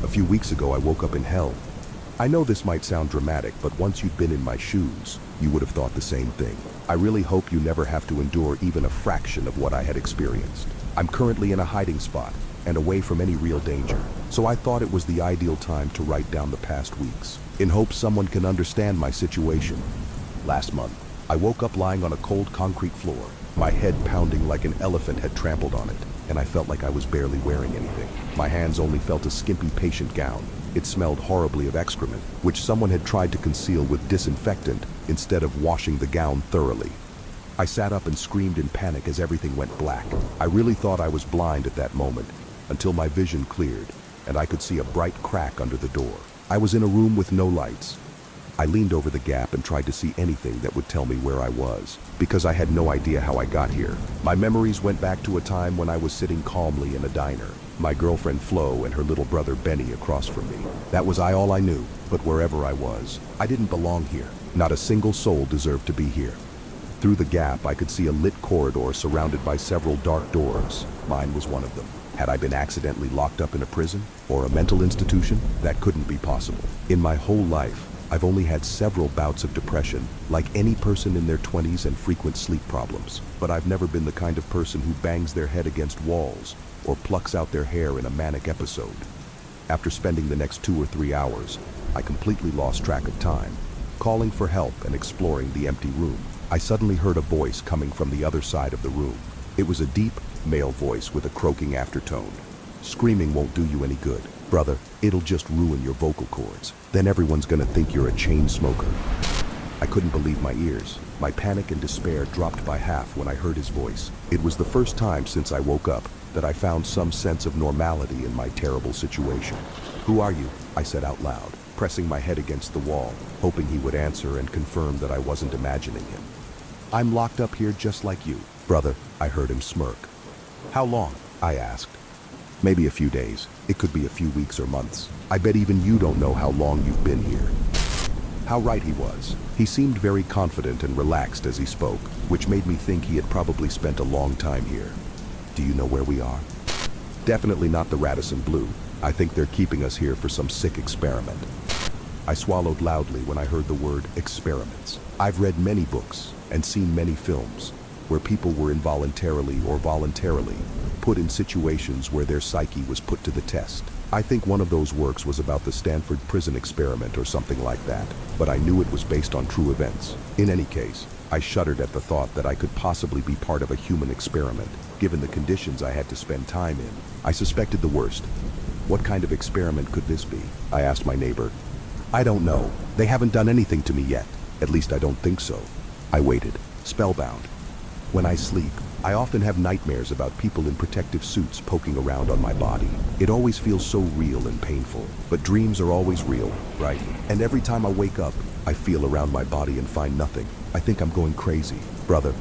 few weeks ago I woke up in hell. I know this might sound dramatic, but once you'd been in my shoes, you would have thought the same thing. I really hope you never have to endure even a fraction of what I had experienced. I'm currently in a hiding spot and away from any real danger, so I thought it was the ideal time to write down the past weeks, in hopes someone can understand my situation. Last month, I woke up lying on a cold concrete floor, my head pounding like an elephant had trampled on it, and I felt like I was barely wearing anything. My hands only felt a skimpy patient gown. It smelled horribly of excrement, which someone had tried to conceal with disinfectant instead of washing the gown thoroughly. I sat up and screamed in panic as everything went black. I really thought I was blind at that moment, until my vision cleared, and I could see a bright crack under the door. I was in a room with no lights. I leaned over the gap and tried to see anything that would tell me where I was, because I had no idea how I got here. My memories went back to a time when I was sitting calmly in a diner, my girlfriend Flo and her little brother Benny across from me. That was all I knew, but wherever I was, I didn't belong here. Not a single soul deserved to be here. Through the gap, I could see a lit corridor surrounded by several dark doors. Mine was one of them. Had I been accidentally locked up in a prison or a mental institution? That couldn't be possible. In my whole life, I've only had several bouts of depression, like any person in their 20s, and frequent sleep problems. But I've never been the kind of person who bangs their head against walls or plucks out their hair in a manic episode. After spending the next 2 or 3 hours, I completely lost track of time. Calling for help and exploring the empty room, I suddenly heard a voice coming from the other side of the room. It was a deep, male voice with a croaking aftertone. Screaming won't do you any good, brother. It'll just ruin your vocal cords. Then everyone's gonna think you're a chain smoker. I couldn't believe my ears. My panic and despair dropped by half when I heard his voice. It was the first time since I woke up that I found some sense of normality in my terrible situation. "Who are you?" I said out loud, pressing my head against the wall, hoping he would answer and confirm that I wasn't imagining him. "I'm locked up here just like you, brother," I heard him smirk. "How long?" I asked. "Maybe a few days. It could be a few weeks or months. I bet even you don't know how long you've been here." How right he was. He seemed very confident and relaxed as he spoke, which made me think he had probably spent a long time here. "Do you know where we are?" "Definitely not the Radisson Blu. I think they're keeping us here for some sick experiment." I swallowed loudly when I heard the word experiments. I've read many books and seen many films where people were involuntarily or voluntarily put in situations where their psyche was put to the test. I think one of those works was about the Stanford prison experiment or something like that, but I knew it was based on true events. In any case, I shuddered at the thought that I could possibly be part of a human experiment, given the conditions I had to spend time in. I suspected the worst. "What kind of experiment could this be?" I asked my neighbor. "I don't know. They haven't done anything to me yet. At least I don't think so." I waited, spellbound. When I sleep, I often have nightmares about people in protective suits poking around on my body. It always feels so real and painful, but dreams are always real, right? And every time I wake up, I feel around my body and find nothing. I think I'm going crazy, brother.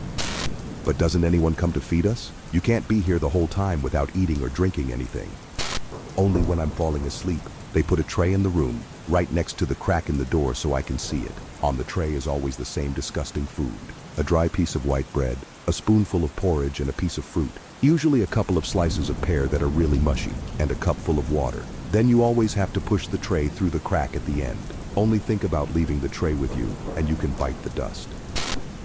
"But doesn't anyone come to feed us? You can't be here the whole time without eating or drinking anything." "Only when I'm falling asleep. They put a tray in the room, right next to the crack in the door so I can see it. On the tray is always the same disgusting food. A dry piece of white bread, a spoonful of porridge, and a piece of fruit. Usually a couple of slices of pear that are really mushy, and a cup full of water. Then you always have to push the tray through the crack at the end. Only think about leaving the tray with you, and you can bite the dust."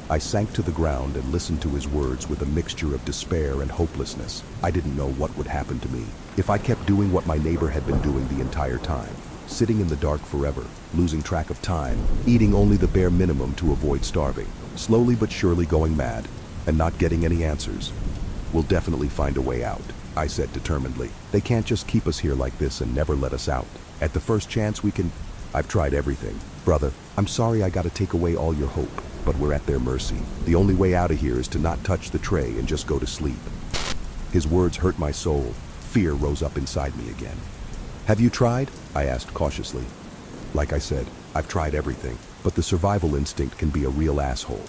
I sank to the ground and listened to his words with a mixture of despair and hopelessness. I didn't know what would happen to me if I kept doing what my neighbor had been doing the entire time. Sitting in the dark forever, losing track of time, eating only the bare minimum to avoid starving, slowly but surely going mad, and not getting any answers. "We'll definitely find a way out," I said determinedly. "They can't just keep us here like this and never let us out. At the first chance we can..." "I've tried everything. Brother, I'm sorry I gotta take away all your hope, but we're at their mercy. The only way out of here is to not touch the tray and just go to sleep." His words hurt my soul. Fear rose up inside me again. "Have you tried?" I asked cautiously. "Like I said, I've tried everything, but the survival instinct can be a real asshole."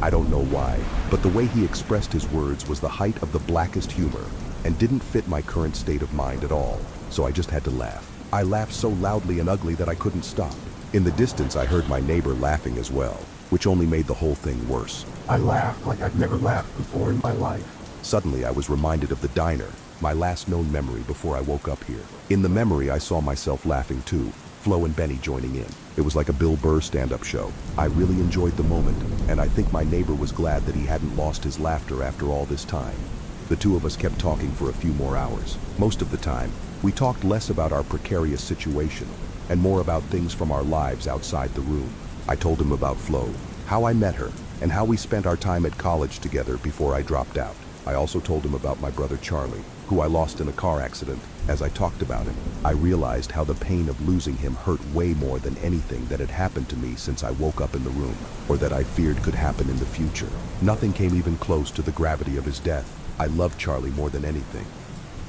I don't know why, but the way he expressed his words was the height of the blackest humor and didn't fit my current state of mind at all, so I just had to laugh. I laughed so loudly and ugly that I couldn't stop. In the distance, I heard my neighbor laughing as well, which only made the whole thing worse. I laughed like I've never laughed before in my life. Suddenly, I was reminded of the diner. my last known memory before I woke up here. In the memory, I saw myself laughing too, Flo and Benny joining in. It was like a Bill Burr stand-up show. I really enjoyed the moment, and I think my neighbor was glad that he hadn't lost his laughter after all this time. The two of us kept talking for a few more hours. Most of the time, we talked less about our precarious situation and more about things from our lives outside the room. I told him about Flo, how I met her, and how we spent our time at college together before I dropped out. I also told him about my brother Charlie, who I lost in a car accident. As I talked about him, I realized how the pain of losing him hurt way more than anything that had happened to me since I woke up in the room, or that I feared could happen in the future. Nothing came even close to the gravity of his death. I loved Charlie more than anything.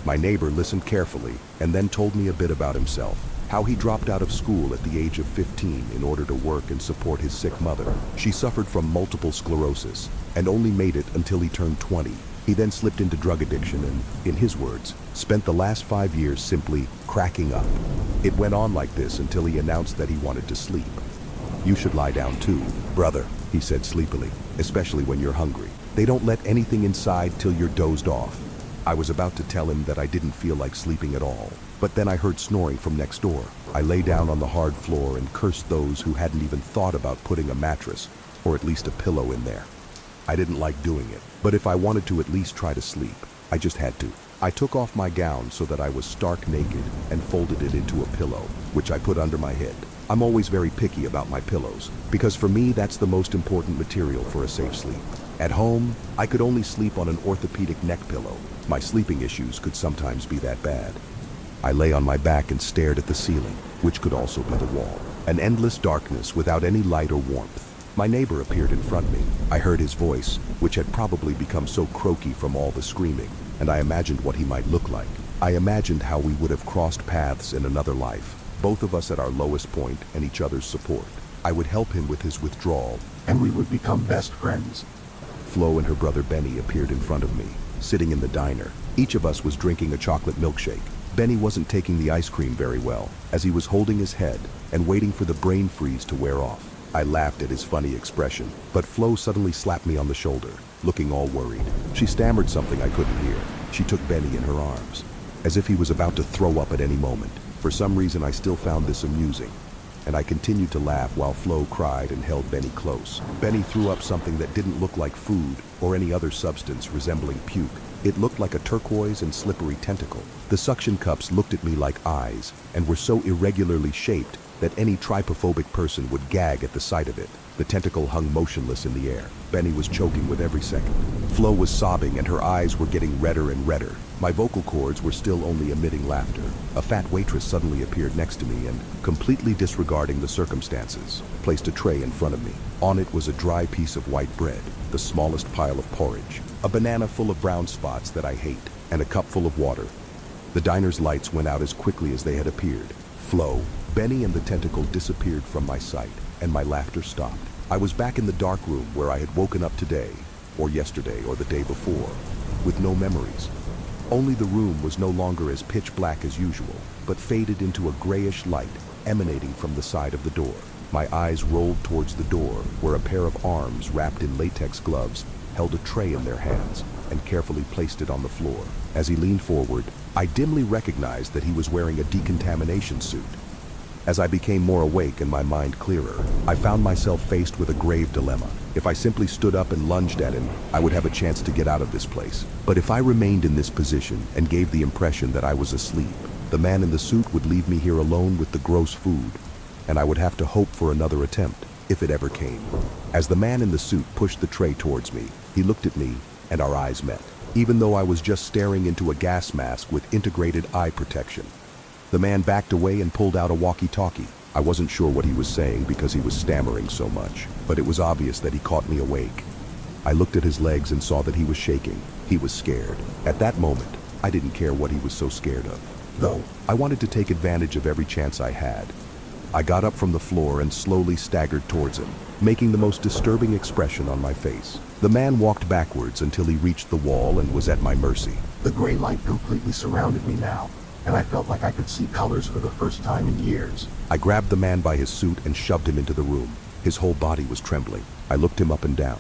My neighbor listened carefully and then told me a bit about himself, how he dropped out of school at the age of 15 in order to work and support his sick mother. She suffered from multiple sclerosis and only made it until he turned 20. He then slipped into drug addiction and, in his words, spent the last 5 years simply cracking up. It went on like this until he announced that he wanted to sleep. "You should lie down too, brother," he said sleepily, "especially when you're hungry. They don't let anything inside till you're dozed off." I was about to tell him that I didn't feel like sleeping at all, but then I heard snoring from next door. I lay down on the hard floor and cursed those who hadn't even thought about putting a mattress, or at least a pillow in there. I didn't like doing it, but if I wanted to at least try to sleep, I just had to. I took off my gown so that I was stark naked and folded it into a pillow, which I put under my head. I'm always very picky about my pillows, because for me that's the most important material for a safe sleep. At home, I could only sleep on an orthopedic neck pillow. My sleeping issues could sometimes be that bad. I lay on my back and stared at the ceiling, which could also be the wall. An endless darkness without any light or warmth. My neighbor appeared in front of me. I heard his voice, which had probably become so croaky from all the screaming, and I imagined what he might look like. I imagined how we would have crossed paths in another life, both of us at our lowest point and each other's support. I would help him with his withdrawal, and we would become best friends. Flo and her brother Benny appeared in front of me, sitting in the diner. Each of us was drinking a chocolate milkshake. Benny wasn't taking the ice cream very well, as he was holding his head and waiting for the brain freeze to wear off. I laughed at his funny expression, but Flo suddenly slapped me on the shoulder, looking all worried. She stammered something I couldn't hear. She took Benny in her arms, as if he was about to throw up at any moment. For some reason, I still found this amusing, and I continued to laugh while Flo cried and held Benny close. Benny threw up something that didn't look like food or any other substance resembling puke. It looked like a turquoise and slippery tentacle. The suction cups looked at me like eyes and were so irregularly shaped that any trypophobic person would gag at the sight of it. The tentacle hung motionless in the air. Benny was choking with every second. Flo was sobbing and her eyes were getting redder and redder. My vocal cords were still only emitting laughter. A fat waitress suddenly appeared next to me and, completely disregarding the circumstances, placed a tray in front of me. On it was a dry piece of white bread, the smallest pile of porridge, a banana full of brown spots that I hate, and a cup full of water. The diner's lights went out as quickly as they had appeared. Flo, Benny and the tentacle disappeared from my sight, and my laughter stopped. I was back in the dark room where I had woken up today, or yesterday, or the day before, with no memories. Only the room was no longer as pitch black as usual, but faded into a grayish light emanating from the side of the door. My eyes rolled towards the door, where a pair of arms wrapped in latex gloves held a tray in their hands and carefully placed it on the floor. As he leaned forward, I dimly recognized that he was wearing a decontamination suit. As I became more awake and my mind clearer, I found myself faced with a grave dilemma. If I simply stood up and lunged at him, I would have a chance to get out of this place. But if I remained in this position and gave the impression that I was asleep, the man in the suit would leave me here alone with the gross food, and I would have to hope for another attempt, if it ever came. As the man in the suit pushed the tray towards me, he looked at me, and our eyes met. Even though I was just staring into a gas mask with integrated eye protection. The man backed away and pulled out a walkie-talkie. I wasn't sure what he was saying because he was stammering so much, but it was obvious that he caught me awake. I looked at his legs and saw that he was shaking. He was scared. At that moment, I didn't care what he was so scared of, though I wanted to take advantage of every chance I had. I got up from the floor and slowly staggered towards him, making the most disturbing expression on my face. The man walked backwards until he reached the wall and was at my mercy. The gray light completely surrounded me now, and I felt like I could see colors for the first time in years. I grabbed the man by his suit and shoved him into the room. His whole body was trembling. I looked him up and down.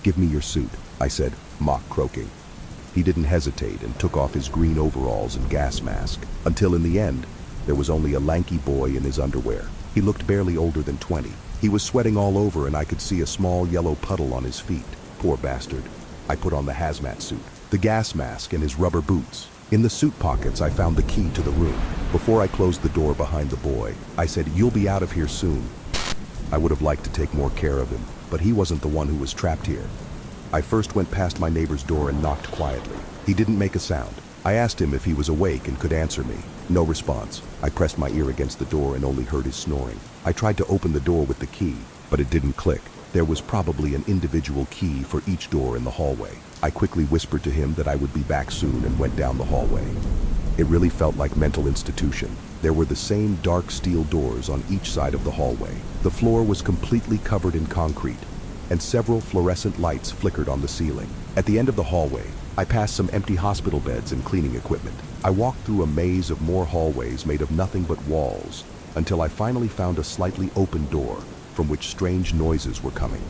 "Give me your suit," I said, mock croaking. He didn't hesitate and took off his green overalls and gas mask, until in the end, there was only a lanky boy in his underwear. He looked barely older than 20. He was sweating all over and I could see a small yellow puddle on his feet. Poor bastard. I put on the hazmat suit, the gas mask, and his rubber boots. In the suit pockets, I found the key to the room. Before I closed the door behind the boy, I said, "You'll be out of here soon." I would have liked to take more care of him, but he wasn't the one who was trapped here. I first went past my neighbor's door and knocked quietly. He didn't make a sound. I asked him if he was awake and could answer me. No response. I pressed my ear against the door and only heard his snoring. I tried to open the door with the key, but it didn't click. There was probably an individual key for each door in the hallway. I quickly whispered to him that I would be back soon and went down the hallway. It really felt like mental institution. There were the same dark steel doors on each side of the hallway. The floor was completely covered in concrete, and several fluorescent lights flickered on the ceiling. At the end of the hallway, I passed some empty hospital beds and cleaning equipment. I walked through a maze of more hallways made of nothing but walls, until I finally found a slightly open door from which strange noises were coming.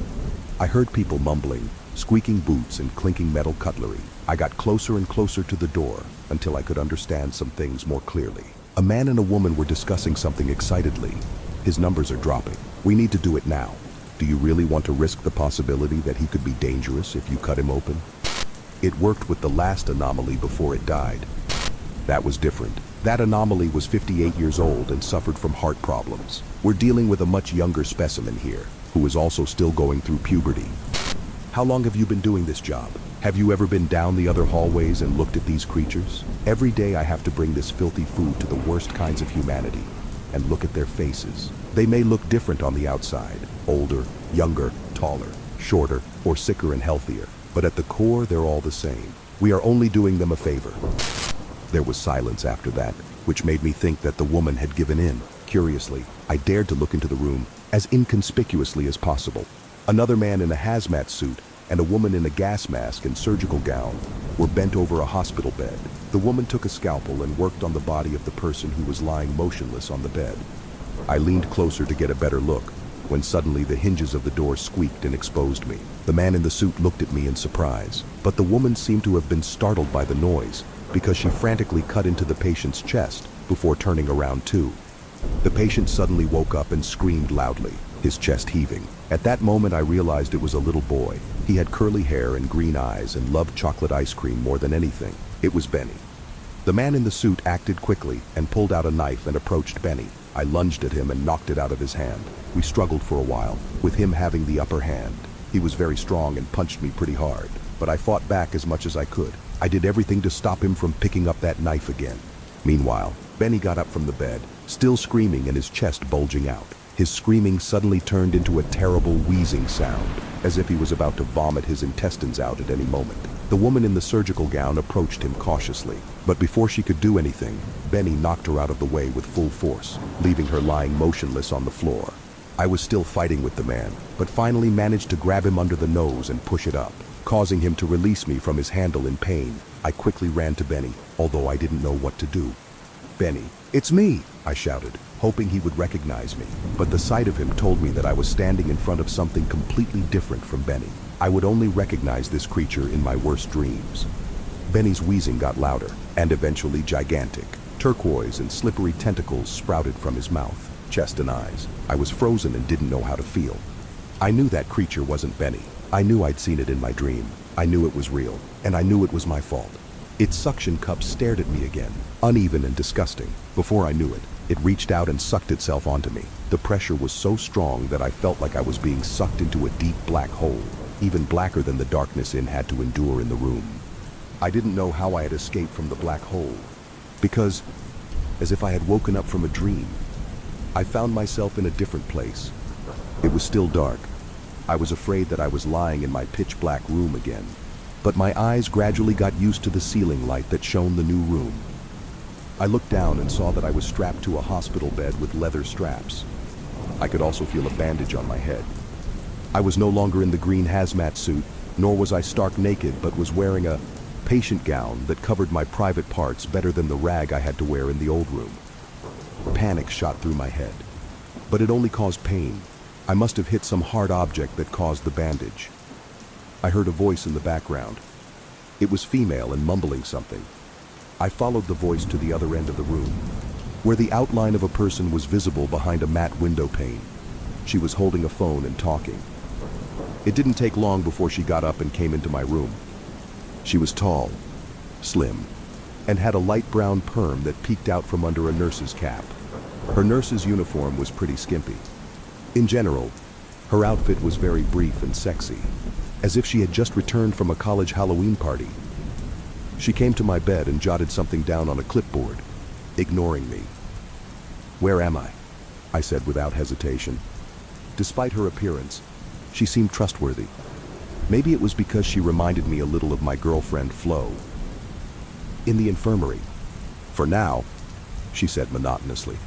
I heard people mumbling, squeaking boots and clinking metal cutlery. I got closer and closer to the door until I could understand some things more clearly. A man and a woman were discussing something excitedly. "His numbers are dropping. We need to do it now. Do you really want to risk the possibility that he could be dangerous if you cut him open?" It worked with the last anomaly before it died. That was different. That anomaly was 58 years old and suffered from heart problems. We're dealing with a much younger specimen here, who is also still going through puberty. "How long have you been doing this job? Have you ever been down the other hallways and looked at these creatures? Every day I have to bring this filthy food to the worst kinds of humanity and look at their faces. They may look different on the outside, older, younger, taller, shorter, or sicker and healthier, but at the core they're all the same. We are only doing them a favor." There was silence after that, which made me think that the woman had given in. Curiously, I dared to look into the room as inconspicuously as possible. Another man in a hazmat suit and a woman in a gas mask and surgical gown were bent over a hospital bed. The woman took a scalpel and worked on the body of the person who was lying motionless on the bed. I leaned closer to get a better look, when suddenly the hinges of the door squeaked and exposed me. The man in the suit looked at me in surprise, but the woman seemed to have been startled by the noise because she frantically cut into the patient's chest before turning around too. The patient suddenly woke up and screamed loudly, his chest heaving. At that moment I realized it was a little boy. He had curly hair and green eyes and loved chocolate ice cream more than anything. It was Benny. The man in the suit acted quickly and pulled out a knife and approached Benny. I lunged at him and knocked it out of his hand. We struggled for a while, with him having the upper hand. He was very strong and punched me pretty hard, but I fought back as much as I could. I did everything to stop him from picking up that knife again. Meanwhile, Benny got up from the bed, still screaming and his chest bulging out. His screaming suddenly turned into a terrible wheezing sound, as if he was about to vomit his intestines out at any moment. The woman in the surgical gown approached him cautiously, but before she could do anything, Benny knocked her out of the way with full force, leaving her lying motionless on the floor. I was still fighting with the man, but finally managed to grab him under the nose and push it up, causing him to release me from his handle in pain. I quickly ran to Benny, although I didn't know what to do. "Benny, it's me!" I shouted, hoping he would recognize me, but the sight of him told me that I was standing in front of something completely different from Benny. I would only recognize this creature in my worst dreams. Benny's wheezing got louder, and eventually gigantic. Turquoise and slippery tentacles sprouted from his mouth, chest and eyes. I was frozen and didn't know how to feel. I knew that creature wasn't Benny. I knew I'd seen it in my dream. I knew it was real, and I knew it was my fault. Its suction cup stared at me again, uneven and disgusting. Before I knew it, it reached out and sucked itself onto me. The pressure was so strong that I felt like I was being sucked into a deep black hole, even blacker than the darkness it had to endure in the room. I didn't know how I had escaped from the black hole, because, as if I had woken up from a dream, I found myself in a different place. It was still dark. I was afraid that I was lying in my pitch black room again, but my eyes gradually got used to the ceiling light that shone the new room. I looked down and saw that I was strapped to a hospital bed with leather straps. I could also feel a bandage on my head. I was no longer in the green hazmat suit, nor was I stark naked, but was wearing a patient gown that covered my private parts better than the rag I had to wear in the old room. Panic shot through my head, but it only caused pain. I must have hit some hard object that caused the bandage. I heard a voice in the background. It was female and mumbling something. I followed the voice to the other end of the room, where the outline of a person was visible behind a matte window pane. She was holding a phone and talking. It didn't take long before she got up and came into my room. She was tall, slim, and had a light brown perm that peeked out from under a nurse's cap. Her nurse's uniform was pretty skimpy. In general, her outfit was very brief and sexy, as if she had just returned from a college Halloween party. She came to my bed and jotted something down on a clipboard, ignoring me. "Where am I?" I said without hesitation. Despite her appearance, she seemed trustworthy. Maybe it was because she reminded me a little of my girlfriend, Flo. "In the infirmary. For now," she said monotonously.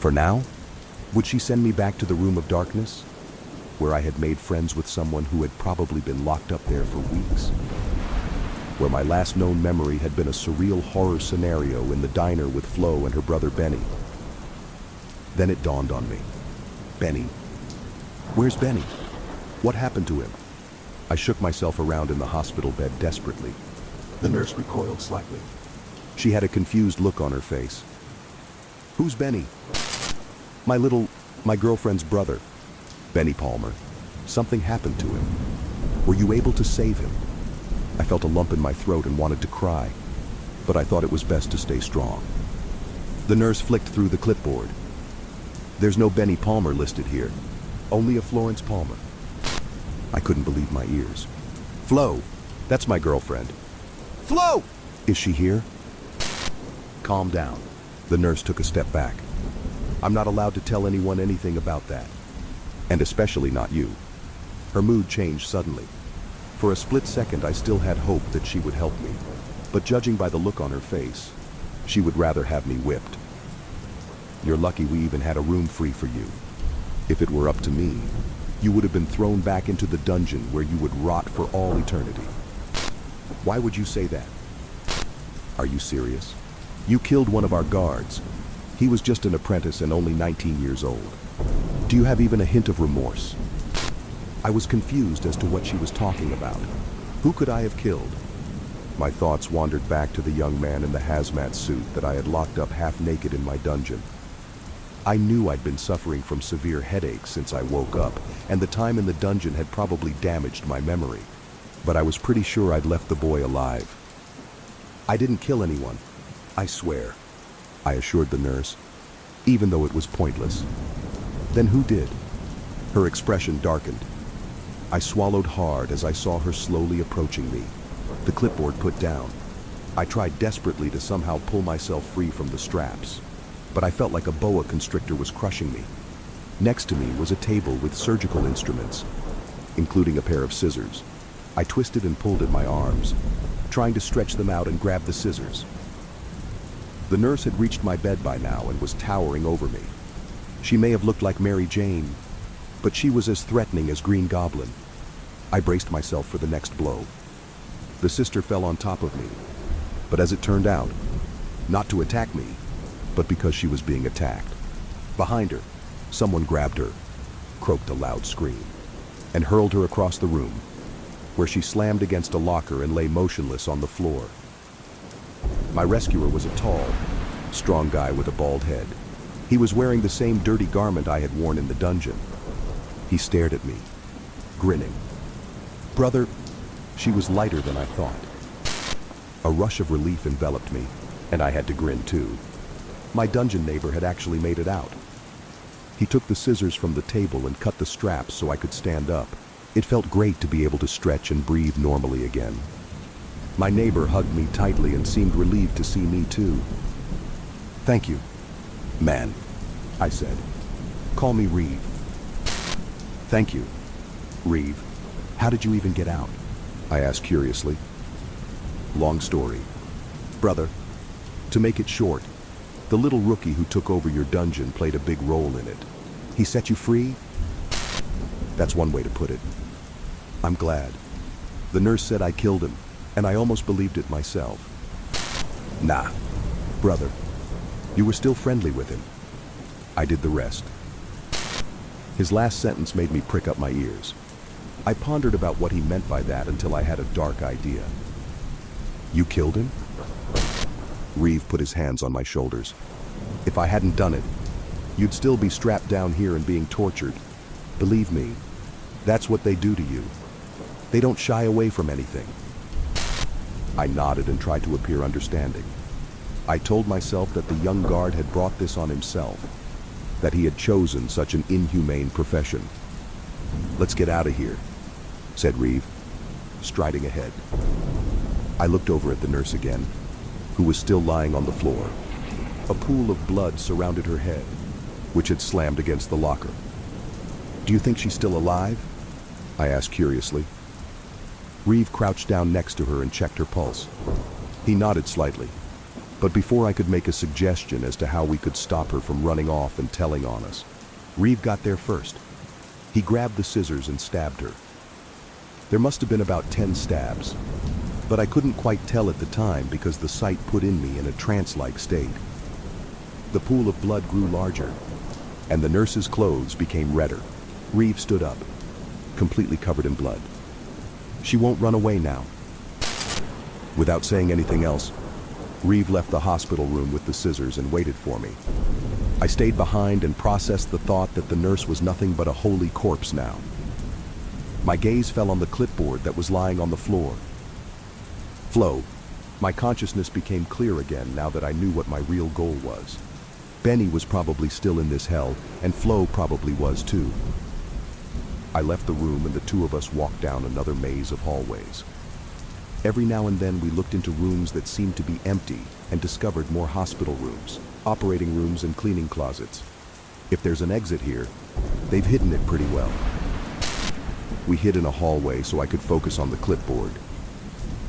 For now? Would she send me back to the room of darkness, where I had made friends with someone who had probably been locked up there for weeks? Where my last known memory had been a surreal horror scenario in the diner with Flo and her brother Benny. Then it dawned on me. Benny. Where's Benny? What happened to him? I shook myself around in the hospital bed desperately. The nurse recoiled slightly. She had a confused look on her face. "Who's Benny?" My girlfriend's brother, Benny Palmer. Something happened to him. Were you able to save him? I felt a lump in my throat and wanted to cry, but I thought it was best to stay strong. The nurse flicked through the clipboard. "There's no Benny Palmer listed here, only a Florence Palmer." I couldn't believe my ears. "Flo, that's my girlfriend." "Flo! Is she here?" "Calm down." The nurse took a step back. "I'm not allowed to tell anyone anything about that, and especially not you." Her mood changed suddenly. For a split second, I still had hope that she would help me, but judging by the look on her face, she would rather have me whipped. "You're lucky we even had a room free for you. If it were up to me, you would have been thrown back into the dungeon where you would rot for all eternity." "Why would you say that? Are you serious? You killed one of our guards. He was just an apprentice and only 19 years old. Do you have even a hint of remorse?" I was confused as to what she was talking about. Who could I have killed? My thoughts wandered back to the young man in the hazmat suit that I had locked up half naked in my dungeon. I knew I'd been suffering from severe headaches since I woke up, and the time in the dungeon had probably damaged my memory. But I was pretty sure I'd left the boy alive. "I didn't kill anyone, I swear," I assured the nurse, even though it was pointless. "Then who did?" Her expression darkened. I swallowed hard as I saw her slowly approaching me, the clipboard put down. I tried desperately to somehow pull myself free from the straps, but I felt like a boa constrictor was crushing me. Next to me was a table with surgical instruments, including a pair of scissors. I twisted and pulled at my arms, trying to stretch them out and grab the scissors. The nurse had reached my bed by now and was towering over me. She may have looked like Mary Jane, but she was as threatening as Green Goblin. I braced myself for the next blow. The sister fell on top of me, but as it turned out, not to attack me, but because she was being attacked. Behind her, someone grabbed her, croaked a loud scream, and hurled her across the room, where she slammed against a locker and lay motionless on the floor. My rescuer was a tall, strong guy with a bald head. He was wearing the same dirty garment I had worn in the dungeon. He stared at me, grinning. "Brother," she was lighter than I thought. A rush of relief enveloped me, and I had to grin too. My dungeon neighbor had actually made it out. He took the scissors from the table and cut the straps so I could stand up. It felt great to be able to stretch and breathe normally again. My neighbor hugged me tightly and seemed relieved to see me too. "Thank you, man," I said. "Call me Reeve." "Thank you, Reeve. How did you even get out?" I asked curiously. "Long story, brother. To make it short, the little rookie who took over your dungeon played a big role in it. He set you free? That's one way to put it. I'm glad. The nurse said I killed him, and I almost believed it myself." "Nah, brother. You were still friendly with him. I did the rest." His last sentence made me prick up my ears. I pondered about what he meant by that until I had a dark idea. You killed him? Reeve put his hands on my shoulders. If I hadn't done it, you'd still be strapped down here and being tortured. Believe me, that's what they do to you. They don't shy away from anything. I nodded and tried to appear understanding. I told myself that the young guard had brought this on himself, that he had chosen such an inhumane profession. Let's get out of here, said Reeve, striding ahead. I looked over at the nurse again, who was still lying on the floor. A pool of blood surrounded her head, which had slammed against the locker. Do you think she's still alive? I asked curiously. Reeve crouched down next to her and checked her pulse. He nodded slightly, but before I could make a suggestion as to how we could stop her from running off and telling on us, Reeve got there first. He grabbed the scissors and stabbed her. There must have been about 10 stabs, but I couldn't quite tell at the time because the sight put in me in a trance-like state. The pool of blood grew larger, and the nurse's clothes became redder. Reeve stood up, completely covered in blood. She won't run away now. Without saying anything else, Reeve left the hospital room with the scissors and waited for me. I stayed behind and processed the thought that the nurse was nothing but a holy corpse now. My gaze fell on the clipboard that was lying on the floor. Flo, my consciousness became clear again now that I knew what my real goal was. Benny was probably still in this hell, and Flo probably was too. I left the room and the two of us walked down another maze of hallways. Every now and then we looked into rooms that seemed to be empty and discovered more hospital rooms, operating rooms and cleaning closets. If there's an exit here, they've hidden it pretty well. We hid in a hallway so I could focus on the clipboard.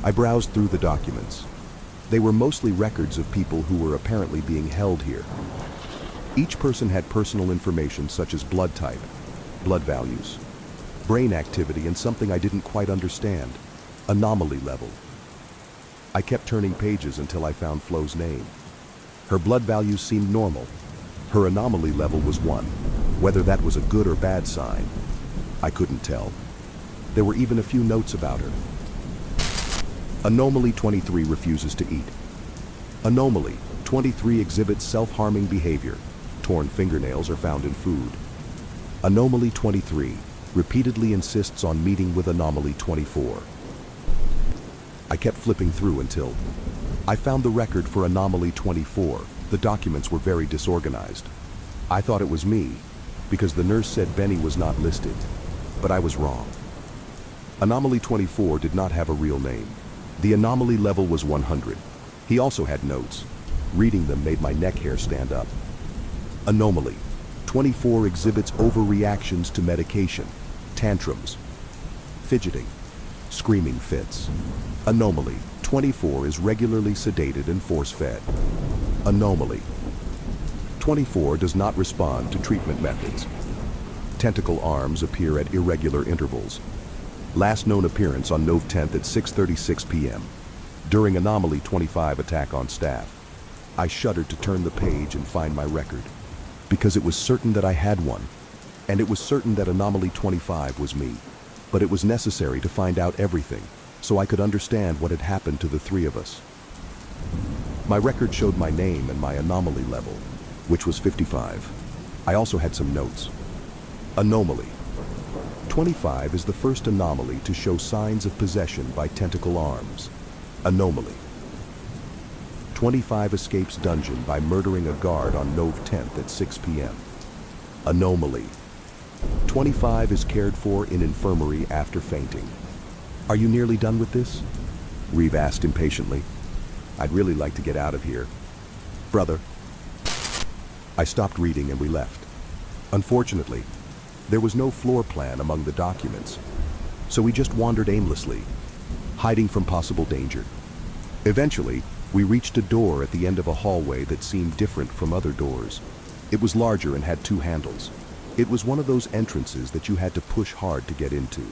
I browsed through the documents. They were mostly records of people who were apparently being held here. Each person had personal information such as blood type, blood values, brain activity, and something I didn't quite understand, anomaly level. I kept turning pages until I found Flo's name. Her blood values seemed normal. Her anomaly level was 1. Whether that was a good or bad sign, I couldn't tell. There were even a few notes about her. Anomaly 23 refuses to eat. Anomaly 23 exhibits self-harming behavior. Torn fingernails are found in food. Anomaly 23 repeatedly insists on meeting with Anomaly 24. I kept flipping through until I found the record for Anomaly 24. The documents were very disorganized. I thought it was me, because the nurse said Benny was not listed, but I was wrong. Anomaly 24 did not have a real name. The anomaly level was 100. He also had notes. Reading them made my neck hair stand up. Anomaly 24 exhibits overreactions to medication, tantrums, fidgeting, screaming fits. Anomaly 24 is regularly sedated and force-fed. Anomaly 24 does not respond to treatment methods. Tentacle arms appear at irregular intervals. Last known appearance on Nov 10th at 6:36 p.m. during Anomaly 25 attack on staff. I shuddered to turn the page and find my record, because it was certain that I had one, and it was certain that Anomaly 25 was me. But it was necessary to find out everything, so I could understand what had happened to the three of us. My record showed my name and my anomaly level, which was 55. I also had some notes. Anomaly 25 is the first anomaly to show signs of possession by tentacle arms. Anomaly 25 escapes dungeon by murdering a guard on Nov 10th at 6 p.m. Anomaly 25 is cared for in infirmary after fainting. Are you nearly done with this? Reeve asked impatiently. I'd really like to get out of here. Brother. I stopped reading and we left. Unfortunately, there was no floor plan among the documents, so we just wandered aimlessly, hiding from possible danger. Eventually, we reached a door at the end of a hallway that seemed different from other doors. It was larger and had 2 handles. It was one of those entrances that you had to push hard to get into.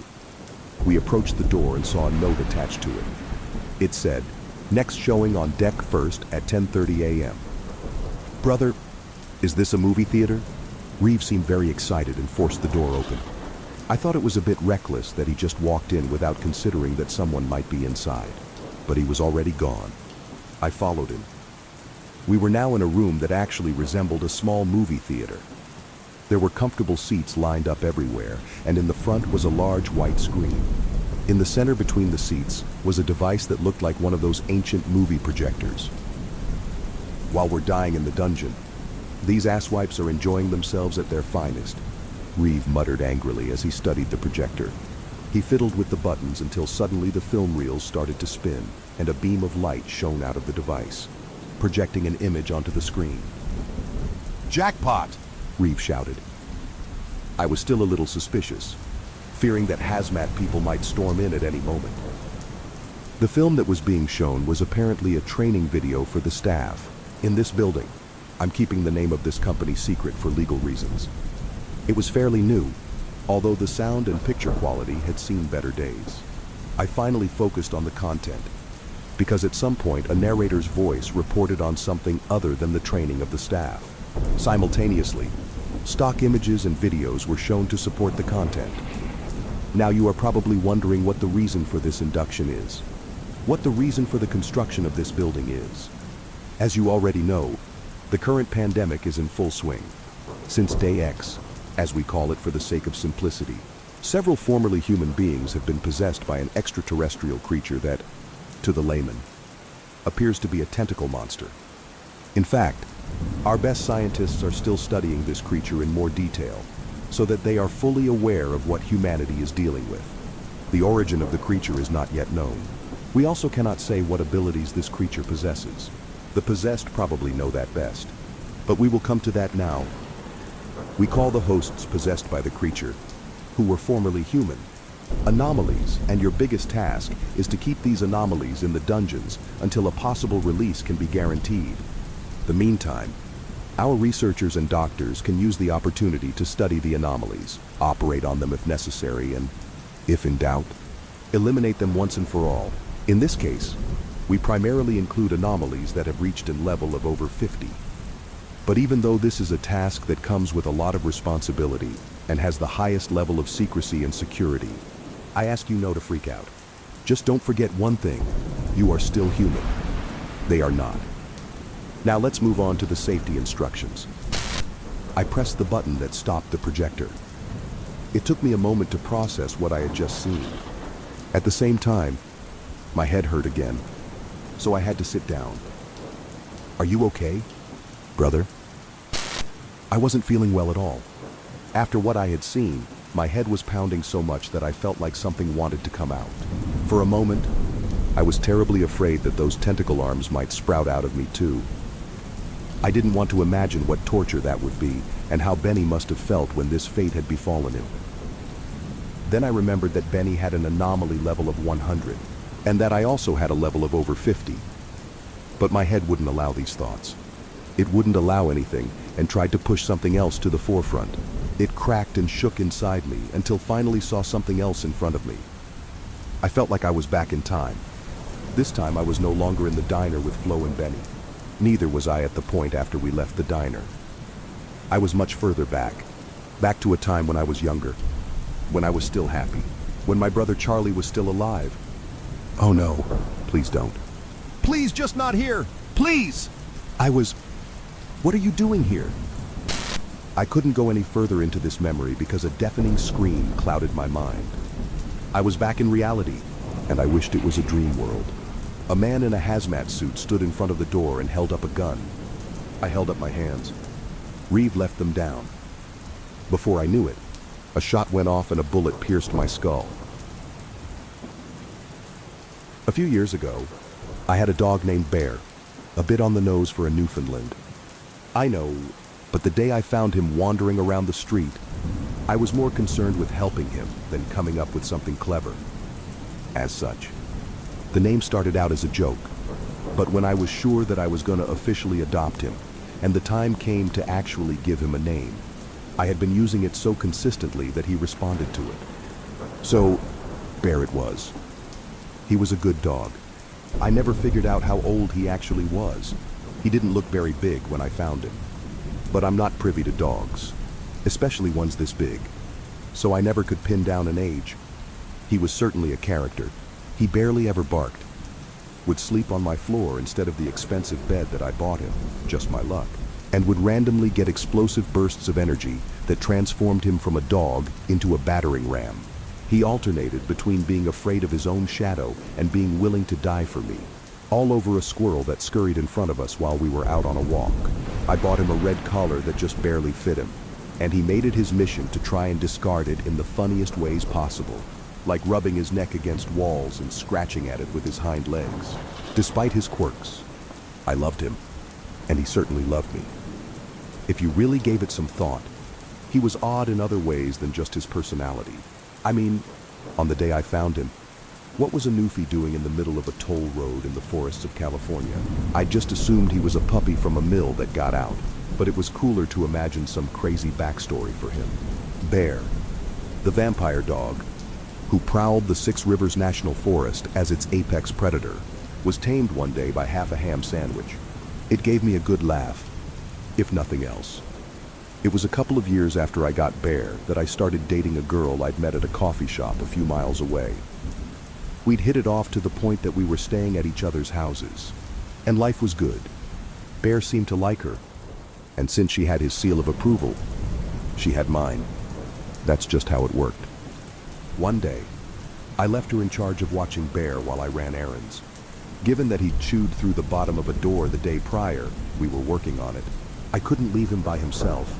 We approached the door and saw a note attached to it. It said, "Next showing on deck first at 10:30 a.m. Brother, is this a movie theater? Reeve seemed very excited and forced the door open. I thought it was a bit reckless that he just walked in without considering that someone might be inside. but he was already gone. I followed him. We were now in a room that actually resembled a small movie theater. There were comfortable seats lined up everywhere, and in the front was a large white screen. In the center between the seats was a device that looked like one of those ancient movie projectors. While we're dying in the dungeon, these asswipes are enjoying themselves at their finest, Reeve muttered angrily as he studied the projector. He fiddled with the buttons until suddenly the film reels started to spin, and a beam of light shone out of the device, projecting an image onto the screen. Jackpot! Reeve shouted. I was still a little suspicious, fearing that hazmat people might storm in at any moment. The film that was being shown was apparently a training video for the staff in this building. I'm keeping the name of this company secret for legal reasons. It was fairly new, although the sound and picture quality had seen better days. I finally focused on the content, because at some point a narrator's voice reported on something other than the training of the staff. Simultaneously, stock images and videos were shown to support the content. Now you are probably wondering what the reason for this induction is, what the reason for the construction of this building is. As you already know, the current pandemic is in full swing. Since day X, as we call it for the sake of simplicity, several formerly human beings have been possessed by an extraterrestrial creature that, to the layman, appears to be a tentacle monster. In fact, our best scientists are still studying this creature in more detail, so that they are fully aware of what humanity is dealing with. The origin of the creature is not yet known. We also cannot say what abilities this creature possesses. The possessed probably know that best, but we will come to that now. We call the hosts possessed by the creature, who were formerly human, anomalies, and your biggest task is to keep these anomalies in the dungeons until a possible release can be guaranteed. The meantime, our researchers and doctors can use the opportunity to study the anomalies, operate on them if necessary, and, if in doubt, eliminate them once and for all. In this case, we primarily include anomalies that have reached a level of over 50. But even though this is a task that comes with a lot of responsibility and has the highest level of secrecy and security, I ask you not to freak out. Just don't forget one thing: you are still human. They are not. Now let's move on to the safety instructions. I pressed the button that stopped the projector. It took me a moment to process what I had just seen. At the same time, my head hurt again, so I had to sit down. Are you okay, brother? I wasn't feeling well at all. After what I had seen, my head was pounding so much that I felt like something wanted to come out. For a moment, I was terribly afraid that those tentacle arms might sprout out of me too. I didn't want to imagine what torture that would be, and how Benny must have felt when this fate had befallen him. Then I remembered that Benny had an anomaly level of 100, and that I also had a level of over 50. But my head wouldn't allow these thoughts. It wouldn't allow anything, and tried to push something else to the forefront. It cracked and shook inside me until finally saw something else in front of me. I felt like I was back in time. This time I was no longer in the diner with Flo and Benny. Neither was I at the point after we left the diner. I was much further back to a time when I was younger, when I was still happy, when my brother Charlie was still alive. Oh no, please don't. Please, just not here, please! What are you doing here? I couldn't go any further into this memory because a deafening scream clouded my mind. I was back in reality, and I wished it was a dream world. A man in a hazmat suit stood in front of the door and held up a gun. I held up my hands. Reeve left them down. Before I knew it, a shot went off and a bullet pierced my skull. A few years ago, I had a dog named Bear, a bit on the nose for a Newfoundland. I know, but the day I found him wandering around the street, I was more concerned with helping him than coming up with something clever. As such, the name started out as a joke, but when I was sure that I was going to officially adopt him, and the time came to actually give him a name, I had been using it so consistently that he responded to it. So, Bear it was. He was a good dog. I never figured out how old he actually was. He didn't look very big when I found him. But I'm not privy to dogs, especially ones this big, so I never could pin down an age. He was certainly a character. He barely ever barked. would sleep on my floor instead of the expensive bed that I bought him, just my luck, and would randomly get explosive bursts of energy that transformed him from a dog into a battering ram. He alternated between being afraid of his own shadow and being willing to die for me, all over a squirrel that scurried in front of us while we were out on a walk. I bought him a red collar that just barely fit him, and he made it his mission to try and discard it in the funniest ways possible, like rubbing his neck against walls and scratching at it with his hind legs. Despite his quirks, I loved him, and he certainly loved me. If you really gave it some thought, he was odd in other ways than just his personality. I mean, on the day I found him, what was a newfie doing in the middle of a toll road in the forests of California? I just assumed he was a puppy from a mill that got out, but it was cooler to imagine some crazy backstory for him. Bear, the vampire dog, who prowled the Six Rivers National Forest as its apex predator, was tamed one day by half a ham sandwich. It gave me a good laugh, if nothing else. It was a couple of years after I got Bear that I started dating a girl I'd met at a coffee shop a few miles away. We'd hit it off to the point that we were staying at each other's houses, and life was good. Bear seemed to like her, and since she had his seal of approval, she had mine. That's just how it worked. One day, I left her in charge of watching Bear while I ran errands. Given that he'd chewed through the bottom of a door the day prior, we were working on it. I couldn't leave him by himself,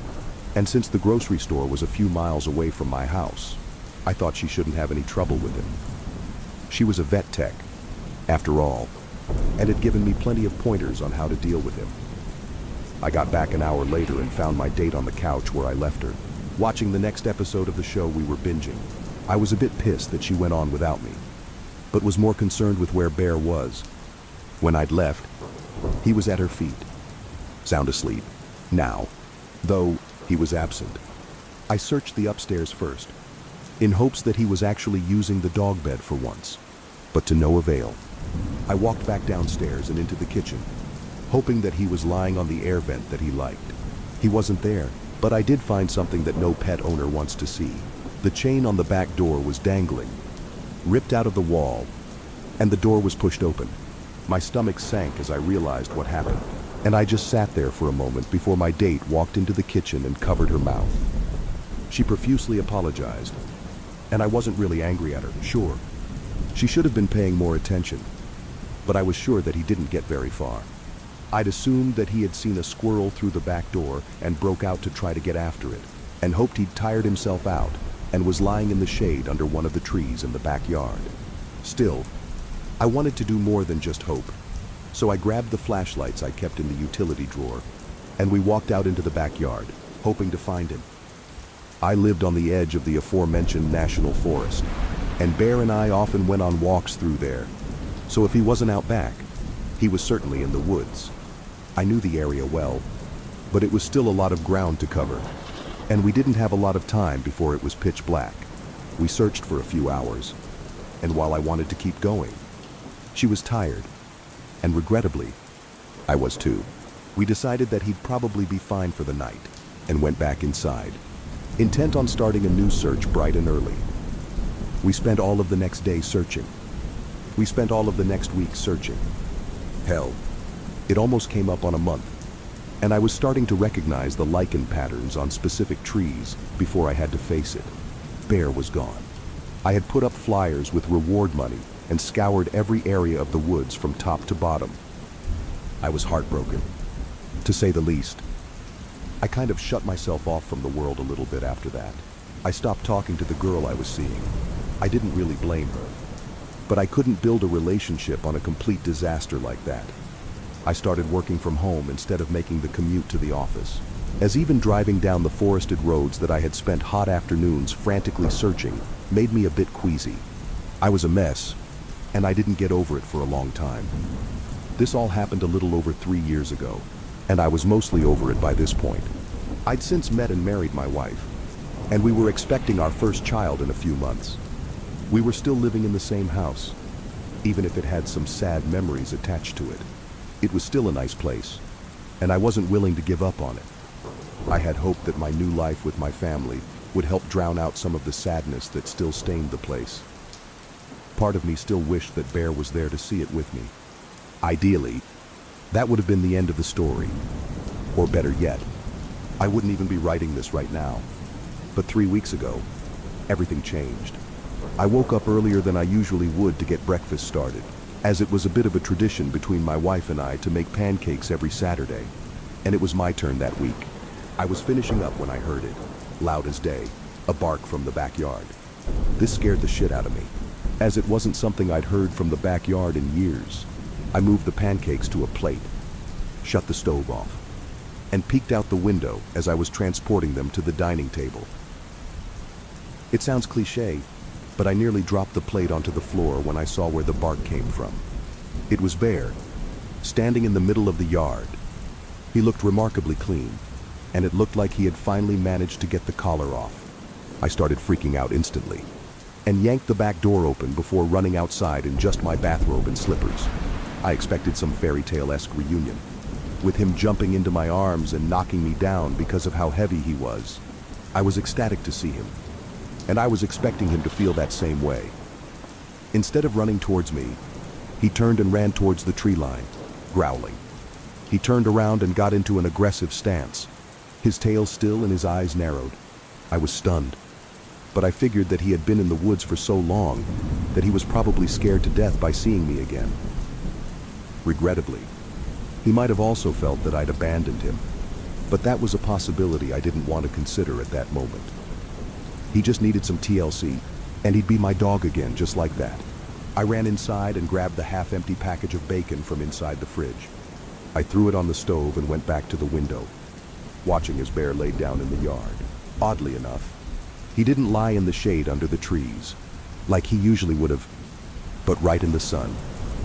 and since the grocery store was a few miles away from my house, I thought she shouldn't have any trouble with him. She was a vet tech, after all, and had given me plenty of pointers on how to deal with him. I got back an hour later and found my date on the couch where I left her, watching the next episode of the show we were binging. I was a bit pissed that she went on without me, but was more concerned with where Bear was. When I'd left, he was at her feet, sound asleep, now, though he was absent. I searched the upstairs first, in hopes that he was actually using the dog bed for once, but to no avail. I walked back downstairs and into the kitchen, hoping that he was lying on the air vent that he liked. He wasn't there, but I did find something that no pet owner wants to see. The chain on the back door was dangling, ripped out of the wall, and the door was pushed open. My stomach sank as I realized what happened, and I just sat there for a moment before my date walked into the kitchen and covered her mouth. She profusely apologized, and I wasn't really angry at her, sure. She should have been paying more attention, but I was sure that he didn't get very far. I'd assumed that he had seen a squirrel through the back door and broke out to try to get after it, and hoped he'd tired himself out and was lying in the shade under one of the trees in the backyard. Still, I wanted to do more than just hope, so I grabbed the flashlights I kept in the utility drawer, and we walked out into the backyard, hoping to find him. I lived on the edge of the aforementioned national forest, and Bear and I often went on walks through there, so if he wasn't out back, he was certainly in the woods. I knew the area well, but it was still a lot of ground to cover, and we didn't have a lot of time before it was pitch black. We searched for a few hours, and while I wanted to keep going, she was tired, and regrettably, I was too. We decided that he'd probably be fine for the night, and went back inside, intent on starting a new search bright and early. We spent all of the next day searching. We spent all of the next week searching. Hell, it almost came up on a month, and I was starting to recognize the lichen patterns on specific trees before I had to face it. Bear was gone. I had put up flyers with reward money and scoured every area of the woods from top to bottom. I was heartbroken, to say the least. I kind of shut myself off from the world a little bit after that. I stopped talking to the girl I was seeing. I didn't really blame her, but I couldn't build a relationship on a complete disaster like that. I started working from home instead of making the commute to the office, as even driving down the forested roads that I had spent hot afternoons frantically searching made me a bit queasy. I was a mess, and I didn't get over it for a long time. This all happened a little over 3 years ago, and I was mostly over it by this point. I'd since met and married my wife, and we were expecting our first child in a few months. We were still living in the same house, even if it had some sad memories attached to it. It was still a nice place, and I wasn't willing to give up on it. I had hoped that my new life with my family would help drown out some of the sadness that still stained the place. Part of me still wished that Bear was there to see it with me, Ideally, that would have been the end of the story. Or better yet, I wouldn't even be writing this right now. But 3 weeks ago, everything changed. I woke up earlier than I usually would to get breakfast started, as it was a bit of a tradition between my wife and I to make pancakes every Saturday. And it was my turn that week. I was finishing up when I heard it, loud as day, a bark from the backyard. This scared the shit out of me, as it wasn't something I'd heard from the backyard in years. I moved the pancakes to a plate, shut the stove off, and peeked out the window as I was transporting them to the dining table. It sounds cliché, but I nearly dropped the plate onto the floor when I saw where the bark came from. It was Bear, standing in the middle of the yard. He looked remarkably clean, and it looked like he had finally managed to get the collar off. I started freaking out instantly, and yanked the back door open before running outside in just my bathrobe and slippers. I expected some fairy tale-esque reunion, with him jumping into my arms and knocking me down because of how heavy he was. I was ecstatic to see him, and I was expecting him to feel that same way. Instead of running towards me, he turned and ran towards the tree line, growling. He turned around and got into an aggressive stance, his tail still and his eyes narrowed. I was stunned, but I figured that he had been in the woods for so long that he was probably scared to death by seeing me again. Regrettably, he might have also felt that I'd abandoned him, but that was a possibility I didn't want to consider at that moment. He just needed some TLC, and he'd be my dog again just like that. I ran inside and grabbed the half-empty package of bacon from inside the fridge. I threw it on the stove and went back to the window, watching as Bear laid down in the yard. Oddly enough, he didn't lie in the shade under the trees, like he usually would have, but right in the sun.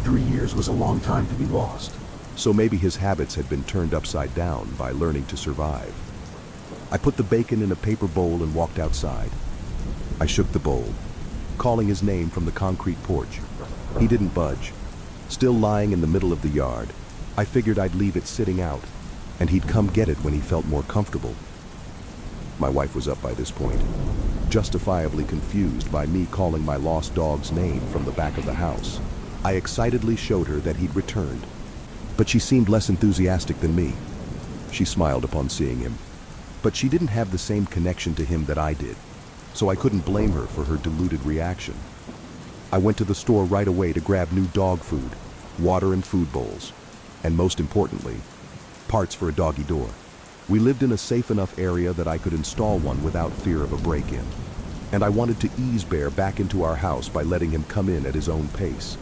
3 years was a long time to be lost. So maybe his habits had been turned upside down by learning to survive. I put the bacon in a paper bowl and walked outside. I shook the bowl, calling his name from the concrete porch. He didn't budge, still lying in the middle of the yard. I figured I'd leave it sitting out, and he'd come get it when he felt more comfortable. My wife was up by this point, justifiably confused by me calling my lost dog's name from the back of the house. I excitedly showed her that he'd returned, but she seemed less enthusiastic than me. She smiled upon seeing him, but she didn't have the same connection to him that I did, so I couldn't blame her for her deluded reaction. I went to the store right away to grab new dog food, water and food bowls, and most importantly, parts for a doggy door. We lived in a safe enough area that I could install one without fear of a break-in, and I wanted to ease Bear back into our house by letting him come in at his own pace.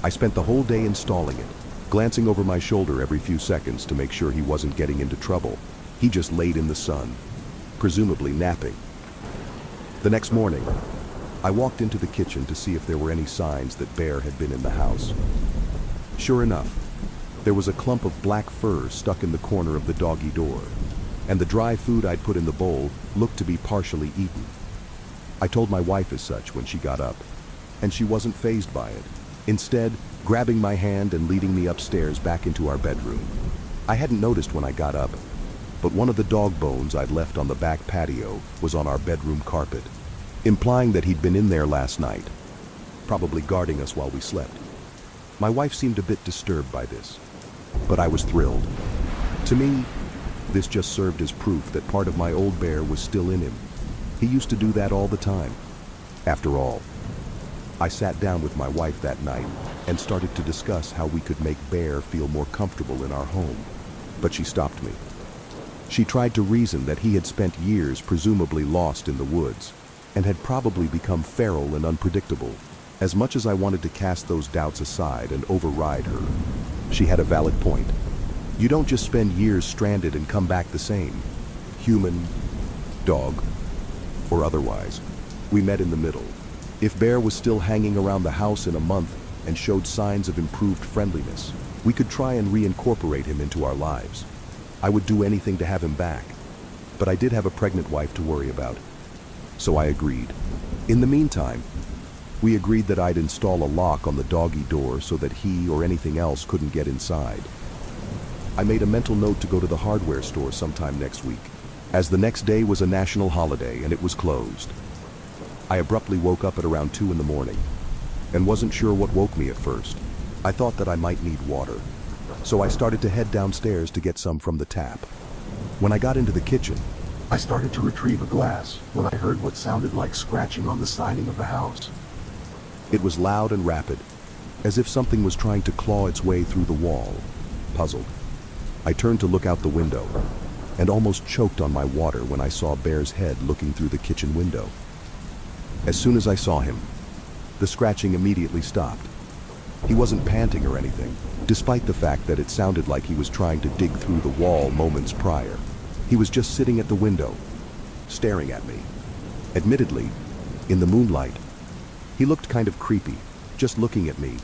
I spent the whole day installing it, glancing over my shoulder every few seconds to make sure he wasn't getting into trouble. He just laid in the sun, presumably napping. The next morning, I walked into the kitchen to see if there were any signs that Bear had been in the house. Sure enough, there was a clump of black fur stuck in the corner of the doggy door, and the dry food I'd put in the bowl looked to be partially eaten. I told my wife as such when she got up, and she wasn't fazed by it, instead grabbing my hand and leading me upstairs back into our bedroom. I hadn't noticed when I got up, but one of the dog bones I'd left on the back patio was on our bedroom carpet, implying that he'd been in there last night, probably guarding us while we slept. My wife seemed a bit disturbed by this, but I was thrilled. To me, this just served as proof that part of my old Bear was still in him. He used to do that all the time. After all, I sat down with my wife that night and started to discuss how we could make Bear feel more comfortable in our home. But she stopped me. She tried to reason that he had spent years presumably lost in the woods and had probably become feral and unpredictable. As much as I wanted to cast those doubts aside and override her, she had a valid point. You don't just spend years stranded and come back the same, human, dog, or otherwise. We met in the middle. If Bear was still hanging around the house in a month and showed signs of improved friendliness, we could try and reincorporate him into our lives. I would do anything to have him back, but I did have a pregnant wife to worry about, so I agreed. In the meantime, we agreed that I'd install a lock on the doggy door so that he or anything else couldn't get inside. I made a mental note to go to the hardware store sometime next week, as the next day was a national holiday and it was closed. I abruptly woke up at around 2 in the morning and wasn't sure what woke me at first. I thought that I might need water, so I started to head downstairs to get some from the tap. When I got into the kitchen, I started to retrieve a glass when I heard what sounded like scratching on the siding of the house. it was loud and rapid, as if something was trying to claw its way through the wall. Puzzled, I turned to look out the window, and almost choked on my water when I saw Bear's head looking through the kitchen window. As soon as I saw him, the scratching immediately stopped. He wasn't panting or anything, despite the fact that it sounded like he was trying to dig through the wall moments prior. He was just sitting at the window, staring at me. Admittedly, in the moonlight, he looked kind of creepy, just looking at me,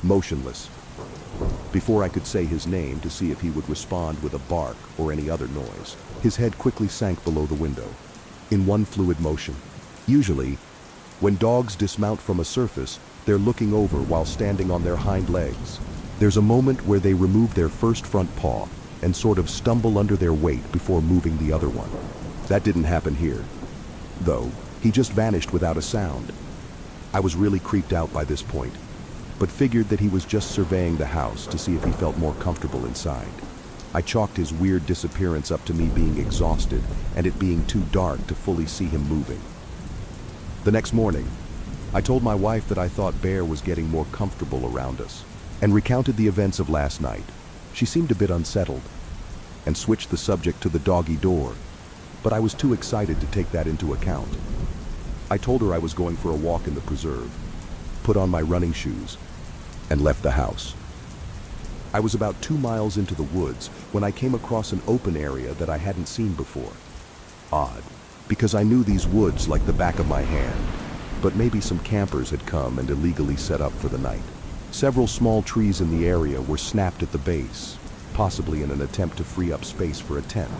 motionless. Before I could say his name to see if he would respond with a bark or any other noise, his head quickly sank below the window, in one fluid motion. Usually, when dogs dismount from a surface, they're looking over while standing on their hind legs. There's a moment where they remove their first front paw and sort of stumble under their weight before moving the other one. That didn't happen here, though. He just vanished without a sound. I was really creeped out by this point, but figured that he was just surveying the house to see if he felt more comfortable inside. I chalked his weird disappearance up to me being exhausted and it being too dark to fully see him moving. The next morning, I told my wife that I thought Bear was getting more comfortable around us, and recounted the events of last night. She seemed a bit unsettled, and switched the subject to the doggy door, but I was too excited to take that into account. I told her I was going for a walk in the preserve, put on my running shoes, and left the house. I was about 2 miles into the woods when I came across an open area that I hadn't seen before. Odd, because I knew these woods like the back of my hand, but maybe some campers had come and illegally set up for the night. Several small trees in the area were snapped at the base, possibly in an attempt to free up space for a tent.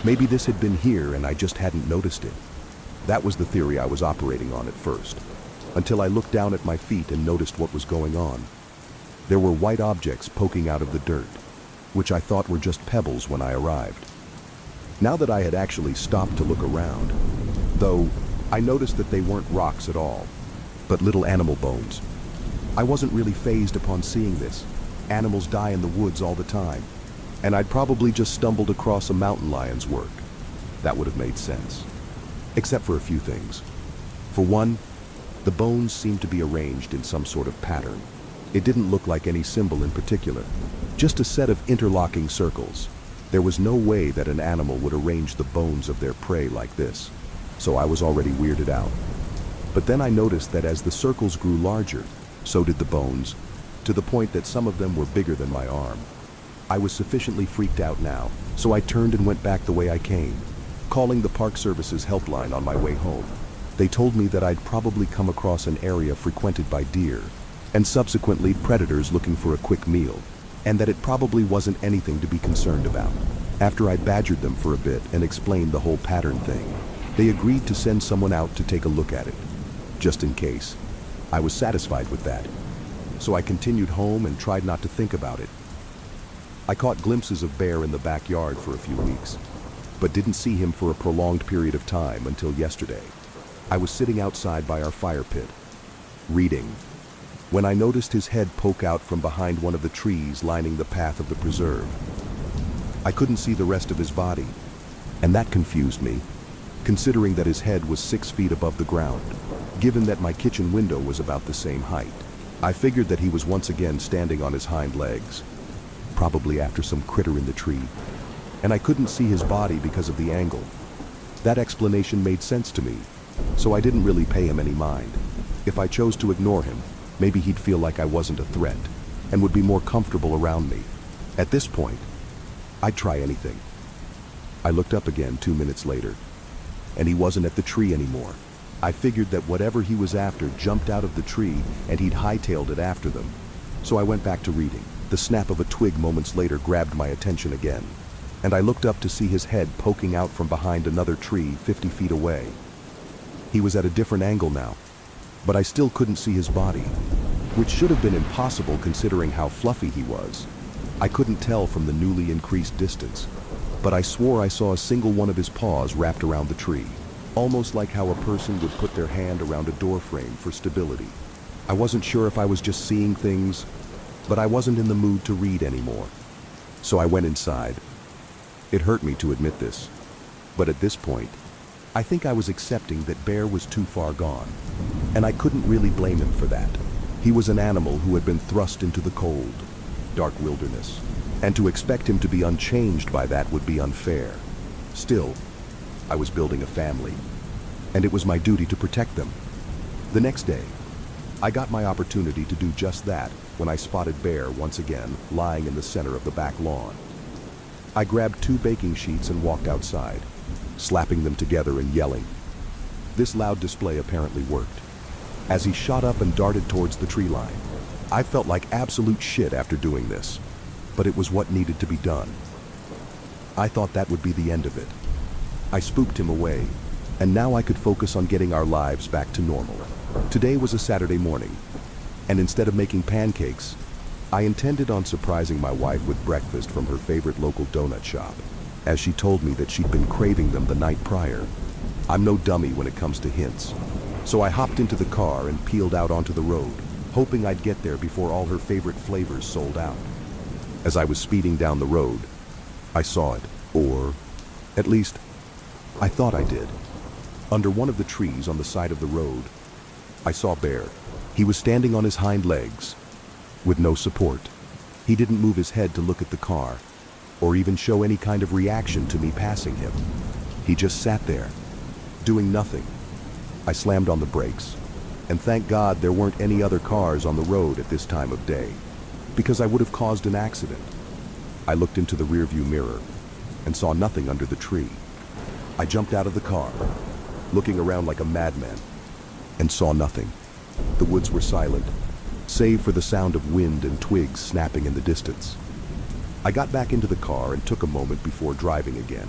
Maybe this had been here and I just hadn't noticed it. That was the theory I was operating on at first, until I looked down at my feet and noticed what was going on. There were white objects poking out of the dirt, which I thought were just pebbles when I arrived. Now that I had actually stopped to look around, though, I noticed that they weren't rocks at all, but little animal bones. I wasn't really fazed upon seeing this. Animals die in the woods all the time, and I'd probably just stumbled across a mountain lion's work. That would have made sense. Except for a few things. For one, the bones seemed to be arranged in some sort of pattern. It didn't look like any symbol in particular, just a set of interlocking circles. There was no way that an animal would arrange the bones of their prey like this, so I was already weirded out. But then I noticed that as the circles grew larger, so did the bones, to the point that some of them were bigger than my arm. I was sufficiently freaked out now, so I turned and went back the way I came, calling the Park Service's helpline on my way home. They told me that I'd probably come across an area frequented by deer, and subsequently predators looking for a quick meal, and that it probably wasn't anything to be concerned about. After I badgered them for a bit and explained the whole pattern thing, they agreed to send someone out to take a look at it, just in case. I was satisfied with that, so I continued home and tried not to think about it. I caught glimpses of Bear in the backyard for a few weeks, but didn't see him for a prolonged period of time until yesterday. I was sitting outside by our fire pit, reading, when I noticed his head poke out from behind one of the trees lining the path of the preserve. I couldn't see the rest of his body, and that confused me, considering that his head was 6 feet above the ground, given that my kitchen window was about the same height. I figured that he was once again standing on his hind legs, probably after some critter in the tree, and I couldn't see his body because of the angle. That explanation made sense to me, so I didn't really pay him any mind. If I chose to ignore him, maybe he'd feel like I wasn't a threat, and would be more comfortable around me. At this point, I'd try anything. I looked up again 2 minutes later, and he wasn't at the tree anymore. I figured that whatever he was after jumped out of the tree and he'd hightailed it after them. So I went back to reading. The snap of a twig moments later grabbed my attention again, and I looked up to see his head poking out from behind another tree 50 feet away. He was at a different angle now, but I still couldn't see his body, which should have been impossible considering how fluffy he was. I couldn't tell from the newly increased distance, but I swore I saw a single one of his paws wrapped around the tree, almost like how a person would put their hand around a door frame for stability. I wasn't sure if I was just seeing things, but I wasn't in the mood to read anymore. So I went inside. It hurt me to admit this, but at this point, I think I was accepting that Bear was too far gone, and I couldn't really blame him for that. He was an animal who had been thrust into the cold, dark wilderness, and to expect him to be unchanged by that would be unfair. Still, I was building a family, and it was my duty to protect them. The next day, I got my opportunity to do just that when I spotted Bear once again lying in the center of the back lawn. I grabbed 2 baking sheets and walked outside, slapping them together and yelling. This loud display apparently worked. As he shot up and darted towards the tree line, I felt like absolute shit after doing this, but it was what needed to be done. I thought that would be the end of it. I spooked him away, and now I could focus on getting our lives back to normal. Today was a Saturday morning, and instead of making pancakes, I intended on surprising my wife with breakfast from her favorite local donut shop, as she told me that she'd been craving them the night prior. I'm no dummy when it comes to hints, so I hopped into the car and peeled out onto the road, hoping I'd get there before all her favorite flavors sold out. As I was speeding down the road, I saw it, or at least, I thought I did. Under one of the trees on the side of the road, I saw Bear. He was standing on his hind legs, with no support. He didn't move his head to look at the car, or even show any kind of reaction to me passing him. He just sat there, doing nothing. I slammed on the brakes, and thank God there weren't any other cars on the road at this time of day, because I would have caused an accident. I looked into the rearview mirror and saw nothing under the tree. I jumped out of the car, looking around like a madman, and saw nothing. The woods were silent, save for the sound of wind and twigs snapping in the distance. I got back into the car and took a moment before driving again.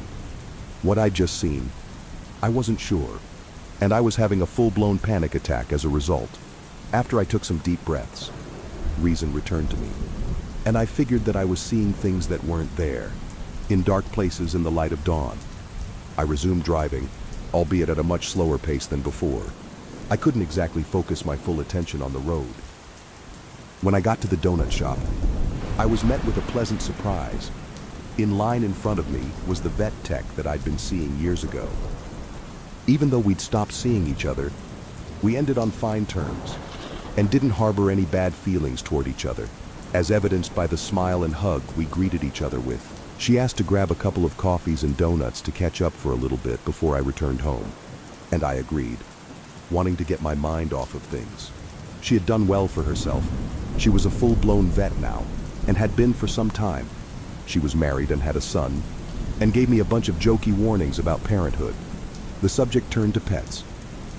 What I'd just seen, I wasn't sure, and I was having a full-blown panic attack as a result. After I took some deep breaths, reason returned to me, and I figured that I was seeing things that weren't there, in dark places in the light of dawn. I resumed driving, albeit at a much slower pace than before. I couldn't exactly focus my full attention on the road. When I got to the donut shop, I was met with a pleasant surprise. In line in front of me was the vet tech that I'd been seeing years ago. Even though we'd stopped seeing each other, we ended on fine terms and didn't harbor any bad feelings toward each other, as evidenced by the smile and hug we greeted each other with. She asked to grab a couple of coffees and donuts to catch up for a little bit before I returned home, and I agreed, wanting to get my mind off of things. She had done well for herself. She was a full-blown vet now, and had been for some time. She was married and had a son, and gave me a bunch of jokey warnings about parenthood. The subject turned to pets,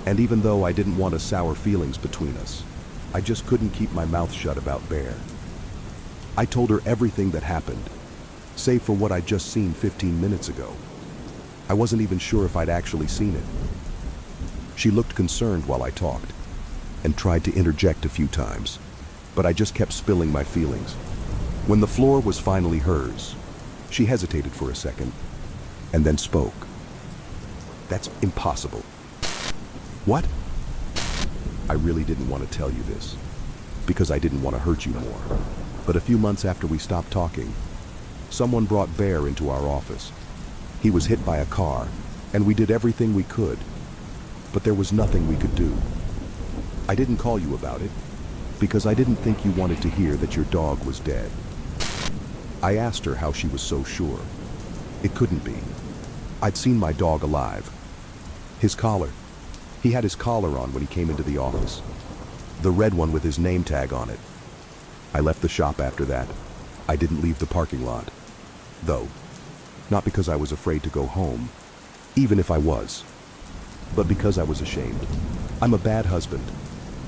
and even though I didn't want to sour feelings between us, I just couldn't keep my mouth shut about Bear. I told her everything that happened, save for what I'd just seen 15 minutes ago. I wasn't even sure if I'd actually seen it. She looked concerned while I talked, and tried to interject a few times, but I just kept spilling my feelings. When the floor was finally hers, she hesitated for a second, and then spoke. "That's impossible." "What?" I really didn't want to tell you this, because I didn't want to hurt you more. But a few months after we stopped talking, someone brought Bear into our office. He was hit by a car, and we did everything we could, but there was nothing we could do. I didn't call you about it, because I didn't think you wanted to hear that your dog was dead. I asked her how she was so sure. It couldn't be. I'd seen my dog alive. His collar. He had his collar on when he came into the office. The red one with his name tag on it. I left the shop after that. I didn't leave the parking lot. Though, not because I was afraid to go home, even if I was, but because I was ashamed. I'm a bad husband.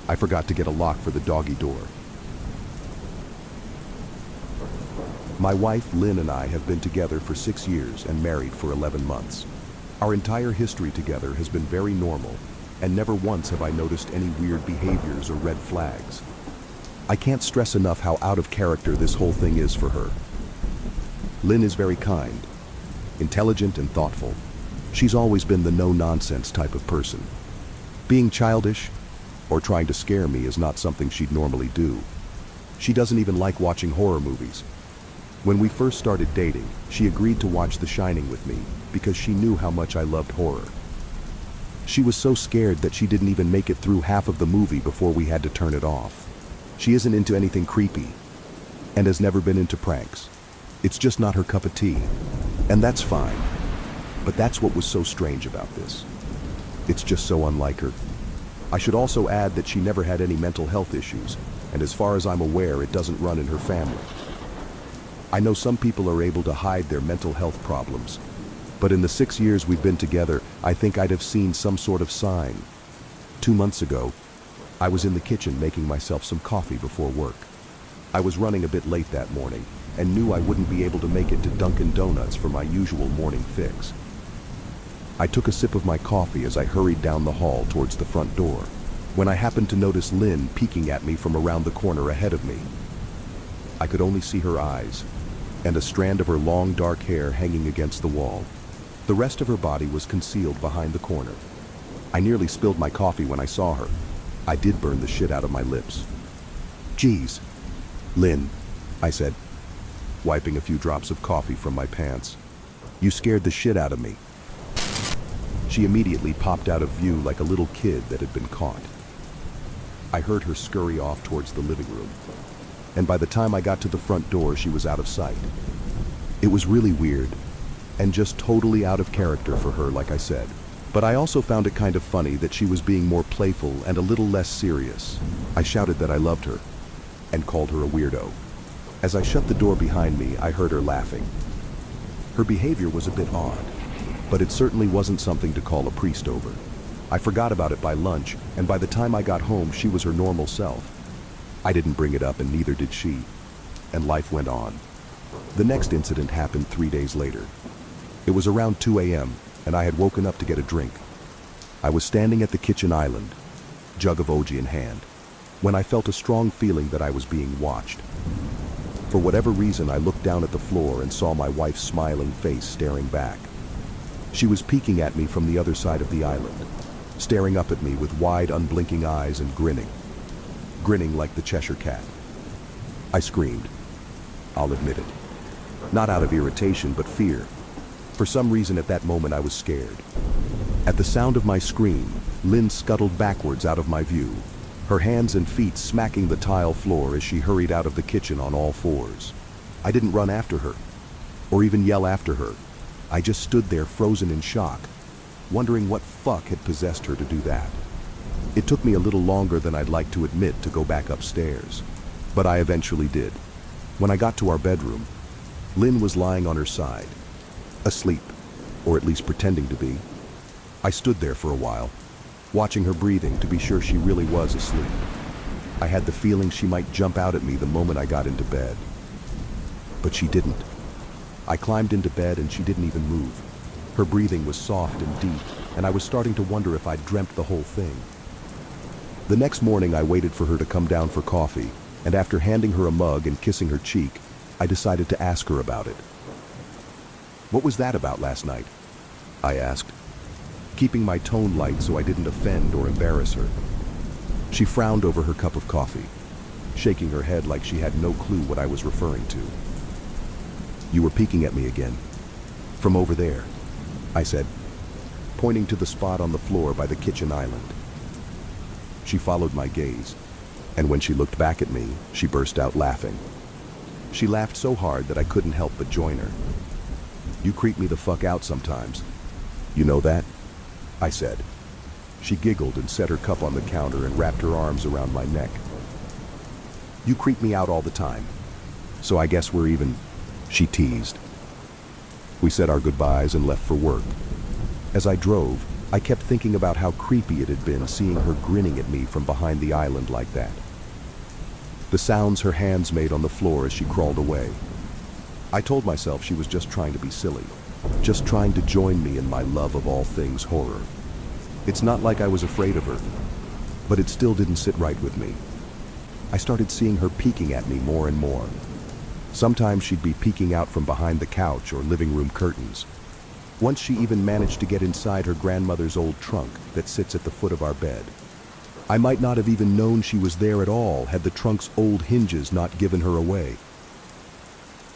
I forgot to get a lock for the doggy door. My wife, Lynn, and I have been together for 6 years and married for 11 months. Our entire history together has been very normal, and never once have I noticed any weird behaviors or red flags. I can't stress enough how out of character this whole thing is for her. Lynn is very kind, intelligent, and thoughtful. She's always been the no-nonsense type of person. Being childish or trying to scare me is not something she'd normally do. She doesn't even like watching horror movies. When we first started dating, she agreed to watch The Shining with me because she knew how much I loved horror. She was so scared that she didn't even make it through half of the movie before we had to turn it off. She isn't into anything creepy and has never been into pranks. It's just not her cup of tea, and that's fine. But that's what was so strange about this. It's just so unlike her. I should also add that she never had any mental health issues, and as far as I'm aware, it doesn't run in her family. I know some people are able to hide their mental health problems, but in the 6 years we've been together, I think I'd have seen some sort of sign. 2 months ago, I was in the kitchen making myself some coffee before work. I was running a bit late that morning and knew I wouldn't be able to make it to Dunkin' Donuts for my usual morning fix. I took a sip of my coffee as I hurried down the hall towards the front door, when I happened to notice Lynn peeking at me from around the corner ahead of me. I could only see her eyes, and a strand of her long dark hair hanging against the wall. The rest of her body was concealed behind the corner. I nearly spilled my coffee when I saw her. I did burn the shit out of my lips. "Geez, Lynn," I said, wiping a few drops of coffee from my pants. "You scared the shit out of me." She immediately popped out of view like a little kid that had been caught. I heard her scurry off towards the living room, and by the time I got to the front door, she was out of sight. It was really weird, and just totally out of character for her, like I said. But I also found it kind of funny that she was being more playful and a little less serious. I shouted that I loved her, and called her a weirdo. As I shut the door behind me, I heard her laughing. Her behavior was a bit odd, but it certainly wasn't something to call a priest over. I forgot about it by lunch, and by the time I got home, she was her normal self. I didn't bring it up, and neither did she, and life went on. The next incident happened 3 days later. It was around 2 a.m., and I had woken up to get a drink. I was standing at the kitchen island, jug of OG in hand, when I felt a strong feeling that I was being watched. For whatever reason, I looked down at the floor and saw my wife's smiling face staring back. She was peeking at me from the other side of the island, staring up at me with wide, unblinking eyes and grinning like the Cheshire Cat. I screamed. I'll admit it. Not out of irritation, but fear. For some reason at that moment I was scared. At the sound of my scream, Lynn scuttled backwards out of my view, her hands and feet smacking the tile floor as she hurried out of the kitchen on all fours. I didn't run after her, or even yell after her. I just stood there frozen in shock, wondering what fuck had possessed her to do that. It took me a little longer than I'd like to admit to go back upstairs, but I eventually did. When I got to our bedroom, Lynn was lying on her side, asleep, or at least pretending to be. I stood there for a while, watching her breathing to be sure she really was asleep. I had the feeling she might jump out at me the moment I got into bed. But she didn't. I climbed into bed and she didn't even move. Her breathing was soft and deep, and I was starting to wonder if I'd dreamt the whole thing. The next morning I waited for her to come down for coffee, and after handing her a mug and kissing her cheek, I decided to ask her about it. "What was that about last night?" I asked, keeping my tone light so I didn't offend or embarrass her. She frowned over her cup of coffee, shaking her head like she had no clue what I was referring to. "You were peeking at me again. From over there," I said, pointing to the spot on the floor by the kitchen island. She followed my gaze, and when she looked back at me, she burst out laughing. She laughed so hard that I couldn't help but join her. "You creep me the fuck out sometimes. You know that?" I said. She giggled and set her cup on the counter and wrapped her arms around my neck. "You creep me out all the time. So I guess we're even," she teased. We said our goodbyes and left for work. As I drove, I kept thinking about how creepy it had been seeing her grinning at me from behind the island like that. The sounds her hands made on the floor as she crawled away. I told myself she was just trying to be silly, just trying to join me in my love of all things horror. It's not like I was afraid of her, but it still didn't sit right with me. I started seeing her peeking at me more and more. Sometimes she'd be peeking out from behind the couch or living room curtains. Once she even managed to get inside her grandmother's old trunk that sits at the foot of our bed. I might not have even known she was there at all had the trunk's old hinges not given her away.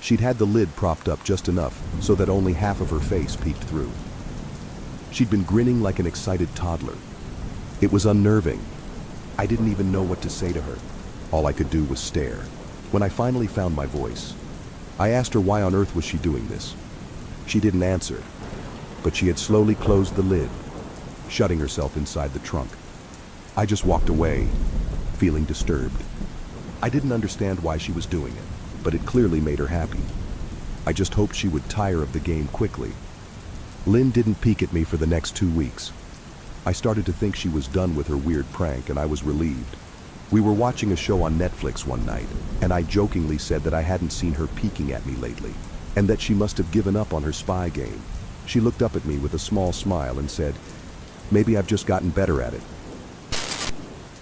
She'd had the lid propped up just enough so that only half of her face peeked through. She'd been grinning like an excited toddler. It was unnerving. I didn't even know what to say to her. All I could do was stare. When I finally found my voice, I asked her why on earth was she doing this. She didn't answer, but she had slowly closed the lid, shutting herself inside the trunk. I just walked away, feeling disturbed. I didn't understand why she was doing it, but it clearly made her happy. I just hoped she would tire of the game quickly. Lynn didn't peek at me for the next 2 weeks. I started to think she was done with her weird prank, and I was relieved. We were watching a show on Netflix one night, and I jokingly said that I hadn't seen her peeking at me lately, and that she must have given up on her spy game. She looked up at me with a small smile and said, "Maybe I've just gotten better at it."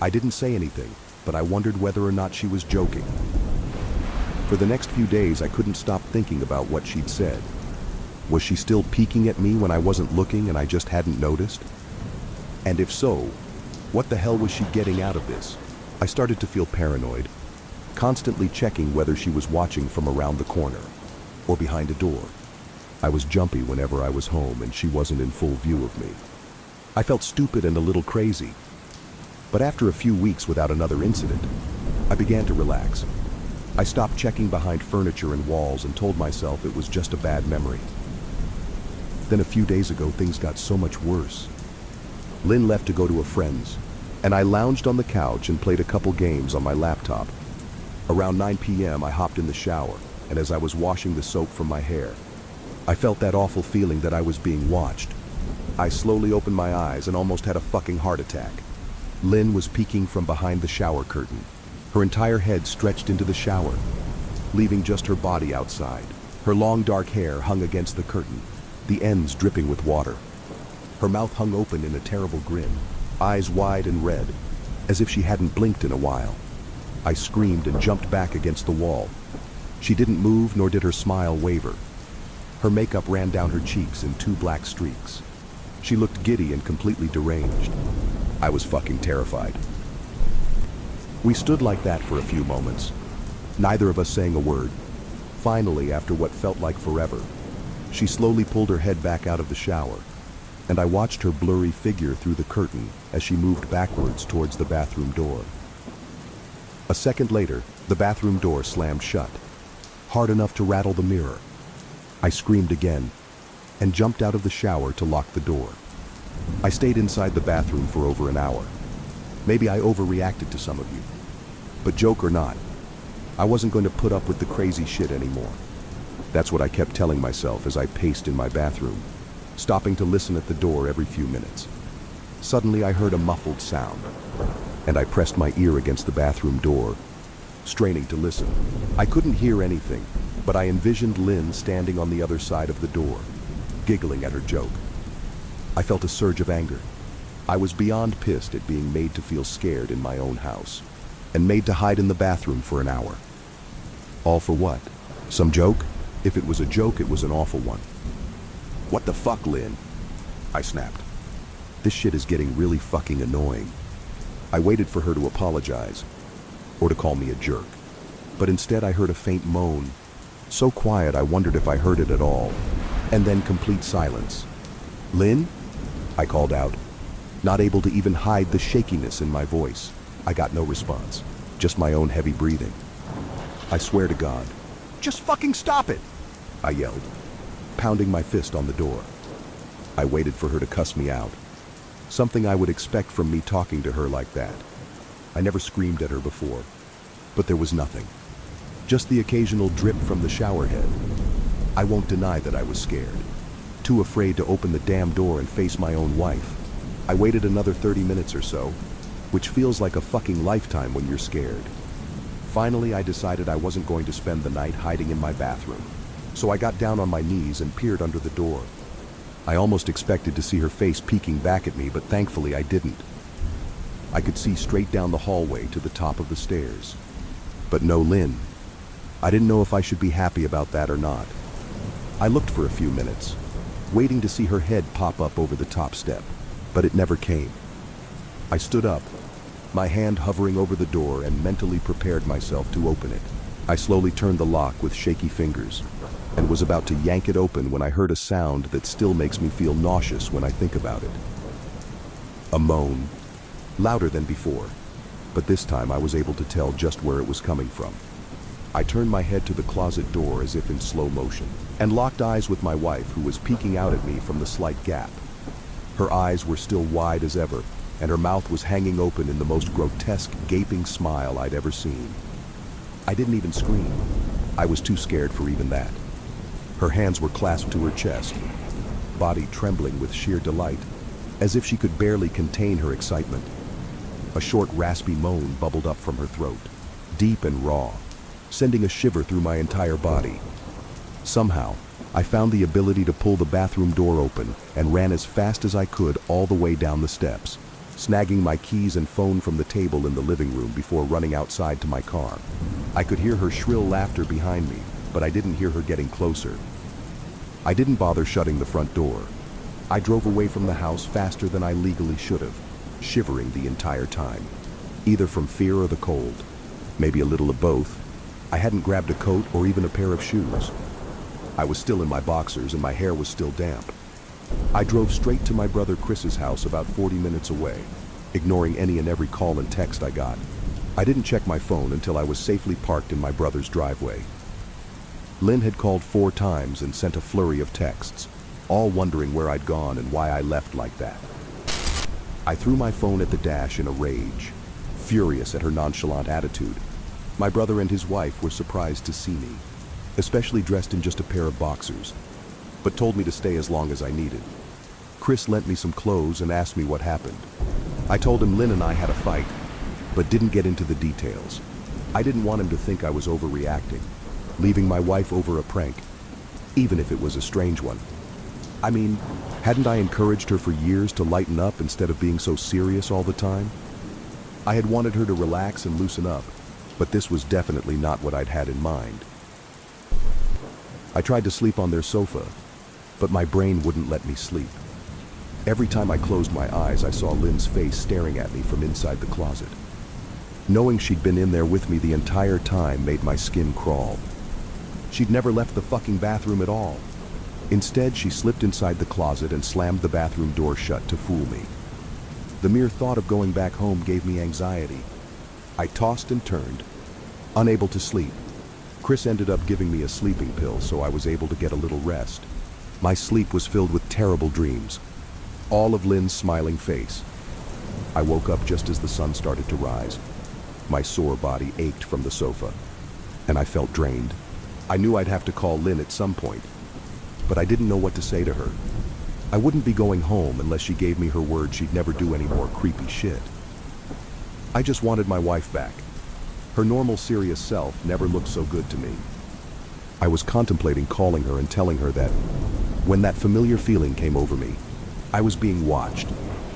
I didn't say anything, but I wondered whether or not she was joking. For the next few days, I couldn't stop thinking about what she'd said. Was she still peeking at me when I wasn't looking and I just hadn't noticed? And if so, what the hell was she getting out of this? I started to feel paranoid, constantly checking whether she was watching from around the corner or behind a door. I was jumpy whenever I was home and she wasn't in full view of me. I felt stupid and a little crazy. But after a few weeks without another incident, I began to relax. I stopped checking behind furniture and walls and told myself it was just a bad memory. Then a few days ago, things got so much worse. Lynn left to go to a friend's, and I lounged on the couch and played a couple games on my laptop. Around 9 p.m. I hopped in the shower, and as I was washing the soap from my hair, I felt that awful feeling that I was being watched. I slowly opened my eyes and almost had a fucking heart attack. Lynn was peeking from behind the shower curtain. Her entire head stretched into the shower, leaving just her body outside. Her long dark hair hung against the curtain, the ends dripping with water. Her mouth hung open in a terrible grin, eyes wide and red, as if she hadn't blinked in a while. I screamed and jumped back against the wall. She didn't move, nor did her smile waver. Her makeup ran down her cheeks in 2 black streaks. She looked giddy and completely deranged. I was fucking terrified. We stood like that for a few moments, neither of us saying a word. Finally, after what felt like forever, she slowly pulled her head back out of the shower, and I watched her blurry figure through the curtain as she moved backwards towards the bathroom door. A second later, the bathroom door slammed shut, hard enough to rattle the mirror. I screamed again and jumped out of the shower to lock the door. I stayed inside the bathroom for over an hour. Maybe I overreacted to some of you, but joke or not, I wasn't going to put up with the crazy shit anymore. That's what I kept telling myself as I paced in my bathroom, stopping to listen at the door every few minutes. Suddenly I heard a muffled sound, and I pressed my ear against the bathroom door, straining to listen. I couldn't hear anything, but I envisioned Lynn standing on the other side of the door, giggling at her joke. I felt a surge of anger. I was beyond pissed at being made to feel scared in my own house, and made to hide in the bathroom for an hour. All for what? Some joke? If it was a joke, it was an awful one. "What the fuck, Lynn?" I snapped. This shit is getting really fucking annoying. I waited for her to apologize, or to call me a jerk, but instead I heard a faint moan, so quiet I wondered if I heard it at all, and then complete silence. "Lynn?" I called out, not able to even hide the shakiness in my voice. I got no response, just my own heavy breathing. "I swear to God, just fucking stop it!" I yelled, pounding my fist on the door. I waited for her to cuss me out, something I would expect from me talking to her like that. I never screamed at her before, but there was nothing. Just the occasional drip from the shower head. I won't deny that I was scared, too afraid to open the damn door and face my own wife. I waited another 30 minutes or so, which feels like a fucking lifetime when you're scared. Finally, I decided I wasn't going to spend the night hiding in my bathroom, so I got down on my knees and peered under the door. I almost expected to see her face peeking back at me, but thankfully I didn't. I could see straight down the hallway to the top of the stairs. But no Lynn. I didn't know if I should be happy about that or not. I looked for a few minutes, waiting to see her head pop up over the top step, but it never came. I stood up, my hand hovering over the door, and mentally prepared myself to open it. I slowly turned the lock with shaky fingers and was about to yank it open when I heard a sound that still makes me feel nauseous when I think about it. A moan, louder than before, but this time I was able to tell just where it was coming from. I turned my head to the closet door as if in slow motion, and locked eyes with my wife, who was peeking out at me from the slight gap. Her eyes were still wide as ever, and her mouth was hanging open in the most grotesque, gaping smile I'd ever seen. I didn't even scream. I was too scared for even that. Her hands were clasped to her chest, body trembling with sheer delight, as if she could barely contain her excitement. A short, raspy moan bubbled up from her throat, deep and raw, sending a shiver through my entire body. Somehow, I found the ability to pull the bathroom door open and ran as fast as I could all the way down the steps, snagging my keys and phone from the table in the living room before running outside to my car. I could hear her shrill laughter behind me, but I didn't hear her getting closer. I didn't bother shutting the front door. I drove away from the house faster than I legally should have, shivering the entire time, either from fear or the cold, maybe a little of both. I hadn't grabbed a coat or even a pair of shoes. I was still in my boxers and my hair was still damp. I drove straight to my brother Chris's house about 40 minutes away, ignoring any and every call and text I got. I didn't check my phone until I was safely parked in my brother's driveway. Lynn had called 4 times and sent a flurry of texts, all wondering where I'd gone and why I left like that. I threw my phone at the dash in a rage, furious at her nonchalant attitude. My brother and his wife were surprised to see me, especially dressed in just a pair of boxers, but told me to stay as long as I needed. Chris lent me some clothes and asked me what happened. I told him Lynn and I had a fight, but didn't get into the details. I didn't want him to think I was overreacting, leaving my wife over a prank, even if it was a strange one. I mean, hadn't I encouraged her for years to lighten up instead of being so serious all the time? I had wanted her to relax and loosen up, but this was definitely not what I'd had in mind. I tried to sleep on their sofa, but my brain wouldn't let me sleep. Every time I closed my eyes, I saw Lynn's face staring at me from inside the closet. Knowing she'd been in there with me the entire time made my skin crawl. She'd never left the fucking bathroom at all. Instead, she slipped inside the closet and slammed the bathroom door shut to fool me. The mere thought of going back home gave me anxiety. I tossed and turned, unable to sleep. Chris ended up giving me a sleeping pill, so I was able to get a little rest. My sleep was filled with terrible dreams, all of Lynn's smiling face. I woke up just as the sun started to rise. My sore body ached from the sofa, and I felt drained. I knew I'd have to call Lynn at some point, but I didn't know what to say to her. I wouldn't be going home unless she gave me her word she'd never do any more creepy shit. I just wanted my wife back. Her normal, serious self never looked so good to me. I was contemplating calling her and telling her that when that familiar feeling came over me, I was being watched.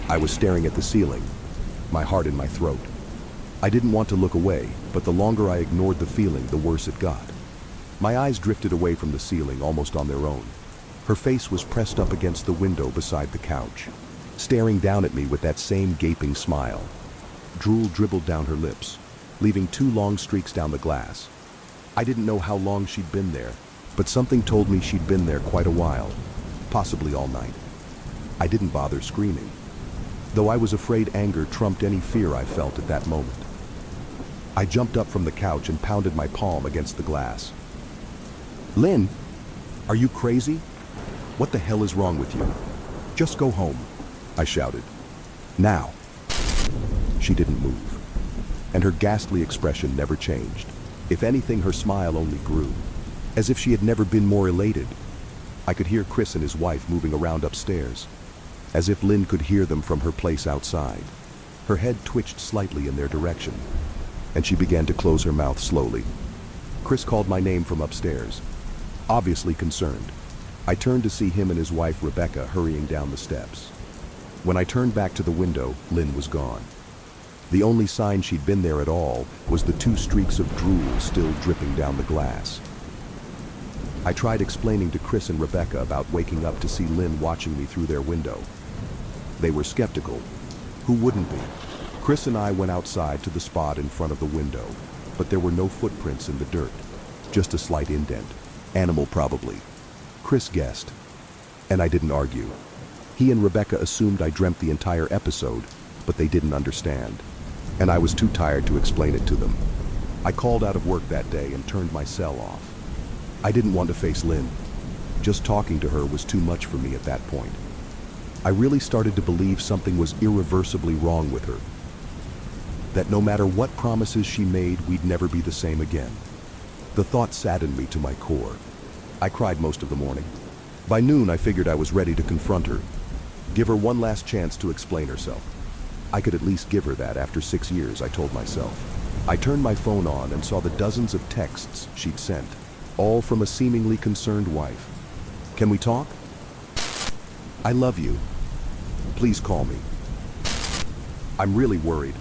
I was staring at the ceiling, my heart in my throat. I didn't want to look away, but the longer I ignored the feeling, the worse it got. My eyes drifted away from the ceiling almost on their own. Her face was pressed up against the window beside the couch, staring down at me with that same gaping smile. Drool dribbled down her lips, leaving 2 long streaks down the glass. I didn't know how long she'd been there, but something told me she'd been there quite a while, possibly all night. I didn't bother screaming, though I was afraid anger trumped any fear I felt at that moment. I jumped up from the couch and pounded my palm against the glass. "Lynn, are you crazy? What the hell is wrong with you? Just go home," I shouted. "Now." She didn't move, and her ghastly expression never changed. If anything, her smile only grew, as if she had never been more elated. I could hear Chris and his wife moving around upstairs, as if Lynn could hear them from her place outside. Her head twitched slightly in their direction, and she began to close her mouth slowly. Chris called my name from upstairs, obviously concerned. I turned to see him and his wife Rebecca hurrying down the steps. When I turned back to the window, Lynn was gone. The only sign she'd been there at all was the 2 streaks of drool still dripping down the glass. I tried explaining to Chris and Rebecca about waking up to see Lynn watching me through their window. They were skeptical. Who wouldn't be? Chris and I went outside to the spot in front of the window, but there were no footprints in the dirt, just a slight indent. Animal probably. Chris guessed, and I didn't argue. He and Rebecca assumed I dreamt the entire episode, but they didn't understand, and I was too tired to explain it to them. I called out of work that day and turned my cell off. I didn't want to face Lynn. Just talking to her was too much for me at that point. I really started to believe something was irreversibly wrong with her. That no matter what promises she made, we'd never be the same again. The thought saddened me to my core. I cried most of the morning. By noon, I figured I was ready to confront her, give her one last chance to explain herself. I could at least give her that after 6 years, I told myself. I turned my phone on and saw the dozens of texts she'd sent, all from a seemingly concerned wife. Can we talk? I love you. Please call me. I'm really worried.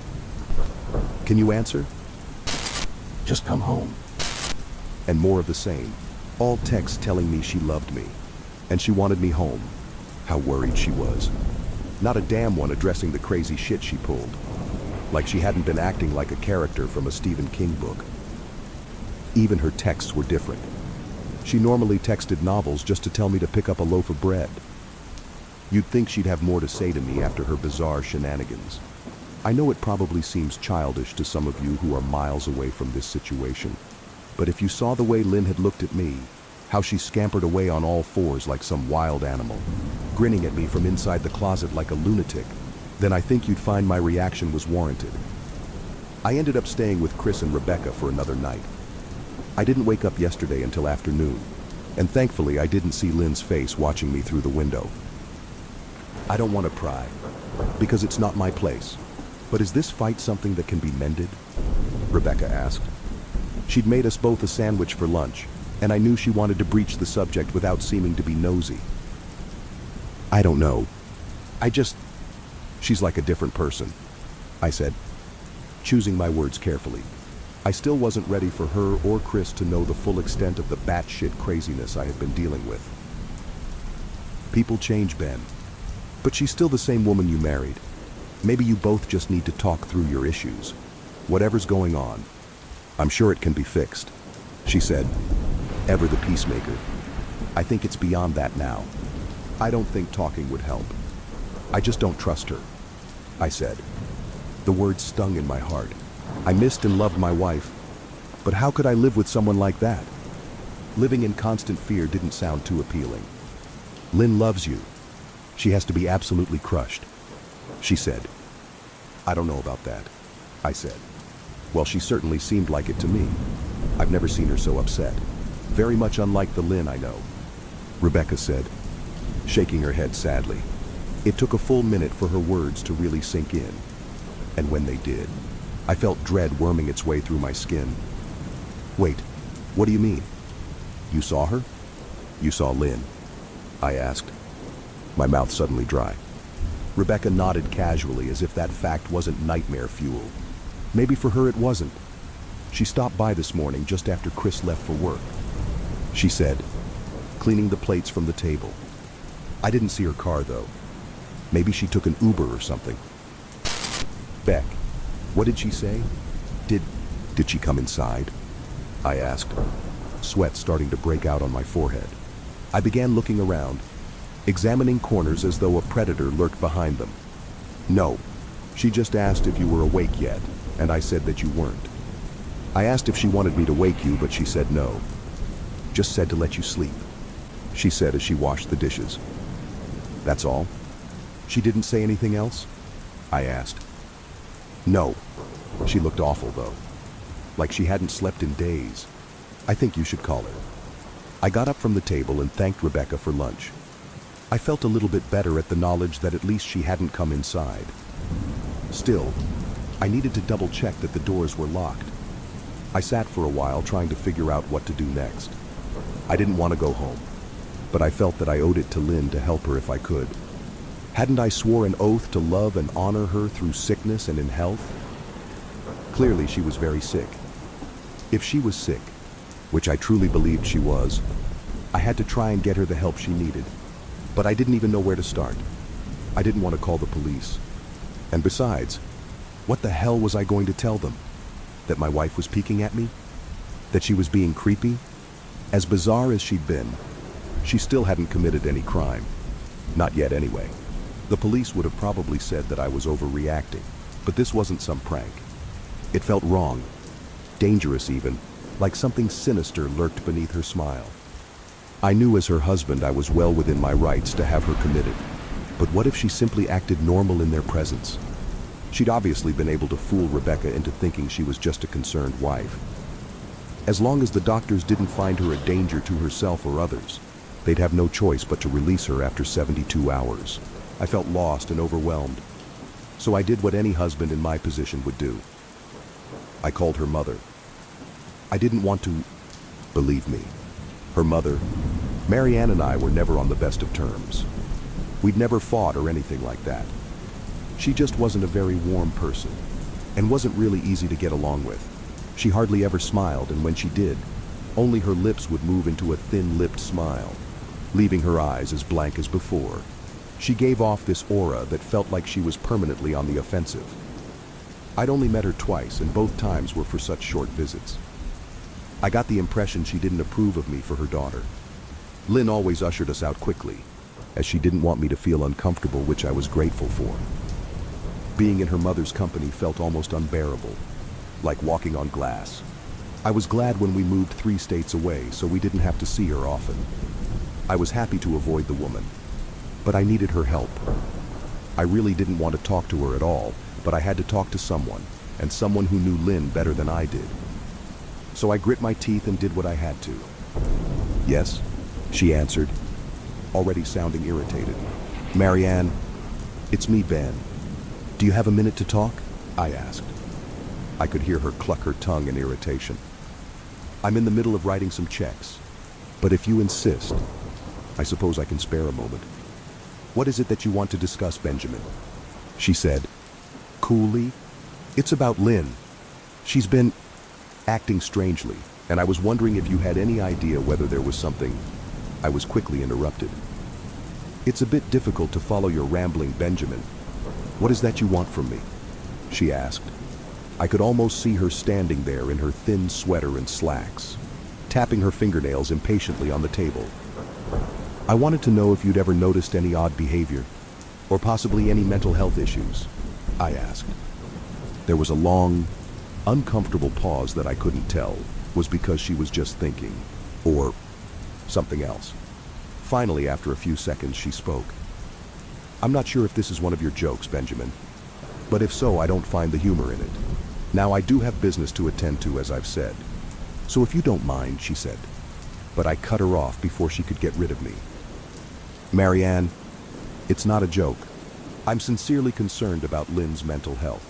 Can you answer? Just come home. And more of the same. All texts telling me she loved me, and she wanted me home. How worried she was. Not a damn one addressing the crazy shit she pulled. Like she hadn't been acting like a character from a Stephen King book. Even her texts were different. She normally texted novels just to tell me to pick up a loaf of bread. You'd think she'd have more to say to me after her bizarre shenanigans. I know it probably seems childish to some of you who are miles away from this situation, but if you saw the way Lynn had looked at me, how she scampered away on all fours like some wild animal, grinning at me from inside the closet like a lunatic, then I think you'd find my reaction was warranted. I ended up staying with Chris and Rebecca for another night. I didn't wake up yesterday until afternoon, and thankfully I didn't see Lynn's face watching me through the window. I don't want to pry, because it's not my place. But is this fight something that can be mended? Rebecca asked. She'd made us both a sandwich for lunch, and I knew she wanted to breach the subject without seeming to be nosy. I don't know. She's like a different person, I said, choosing my words carefully. I still wasn't ready for her or Chris to know the full extent of the batshit craziness I had been dealing with. People change, Ben. But she's still the same woman you married. Maybe you both just need to talk through your issues. Whatever's going on, I'm sure it can be fixed, she said, ever the peacemaker. I think it's beyond that now. I don't think talking would help. I just don't trust her, I said. The words stung in my heart. I missed and loved my wife, but how could I live with someone like that? Living in constant fear didn't sound too appealing. Lynn loves you. She has to be absolutely crushed, she said. I don't know about that, I said. Well, she certainly seemed like it to me. I've never seen her so upset. Very much unlike the Lynn I know, Rebecca said, shaking her head sadly. It took a full minute for her words to really sink in. And when they did, I felt dread worming its way through my skin. Wait, what do you mean? You saw her? You saw Lynn? I asked, my mouth suddenly dry. Rebecca nodded casually as if that fact wasn't nightmare fuel. Maybe for her it wasn't. She stopped by this morning just after Chris left for work, she said, cleaning the plates from the table. I didn't see her car though. Maybe she took an Uber or something. Beck, what did she say? Did she come inside? I asked, sweat starting to break out on my forehead. I began looking around, examining corners as though a predator lurked behind them. No, she just asked if you were awake yet, and I said that you weren't. I asked if she wanted me to wake you, but she said no. Just said to let you sleep, she said as she washed the dishes. That's all? She didn't say anything else? I asked. No. She looked awful though. Like she hadn't slept in days. I think you should call her. I got up from the table and thanked Rebecca for lunch. I felt a little bit better at the knowledge that at least she hadn't come inside. Still, I needed to double check that the doors were locked. I sat for a while trying to figure out what to do next. I didn't want to go home, but I felt that I owed it to Lynn to help her if I could. Hadn't I swore an oath to love and honor her through sickness and in health? Clearly she was very sick. If she was sick, which I truly believed she was, I had to try and get her the help she needed. But I didn't even know where to start. I didn't want to call the police. And besides, What the hell was I going to tell them? That my wife was peeking at me? That she was being creepy? As bizarre as she'd been, she still hadn't committed any crime. Not yet anyway. The police would have probably said that I was overreacting, but this wasn't some prank. It felt wrong, dangerous even, like something sinister lurked beneath her smile. I knew as her husband I was well within my rights to have her committed. But what if she simply acted normal in their presence? She'd obviously been able to fool Rebecca into thinking she was just a concerned wife. As long as the doctors didn't find her a danger to herself or others, they'd have no choice but to release her after 72 hours. I felt lost and overwhelmed. So I did what any husband in my position would do. I called her mother. I didn't want to believe me. Her mother, Marianne, and I were never on the best of terms. We'd never fought or anything like that. She just wasn't a very warm person and wasn't really easy to get along with. She hardly ever smiled, and when she did, only her lips would move into a thin-lipped smile, leaving her eyes as blank as before. She gave off this aura that felt like she was permanently on the offensive. I'd only met her twice, and both times were for such short visits. I got the impression she didn't approve of me for her daughter. Lynn always ushered us out quickly, as she didn't want me to feel uncomfortable, which I was grateful for. Being in her mother's company felt almost unbearable, like walking on glass. I was glad when we moved 3 states away so we didn't have to see her often. I was happy to avoid the woman, but I needed her help. I really didn't want to talk to her at all, but I had to talk to someone, and someone who knew Lynn better than I did. So I grit my teeth and did what I had to. "Yes," she answered, already sounding irritated. "Marianne, it's me, Ben. Do you have a minute to talk?" I asked. I could hear her cluck her tongue in irritation. "I'm in the middle of writing some checks, but if you insist, I suppose I can spare a moment." "What is it that you want to discuss, Benjamin?" she said, coolly. "It's about Lynn. She's been acting strangely, and I was wondering if you had any idea whether there was something." I was quickly interrupted. "It's a bit difficult to follow your rambling, Benjamin. What is that you want from me?" she asked. I could almost see her standing there in her thin sweater and slacks, tapping her fingernails impatiently on the table. "I wanted to know if you'd ever noticed any odd behavior, or possibly any mental health issues," I asked. There was a long, uncomfortable pause that I couldn't tell was because she was just thinking, or something else. Finally, after a few seconds, she spoke. "I'm not sure if this is one of your jokes, Benjamin, but if so, I don't find the humor in it. Now, I do have business to attend to, as I've said. So if you don't mind," she said. But I cut her off before she could get rid of me. "Marianne, it's not a joke. I'm sincerely concerned about Lynn's mental health.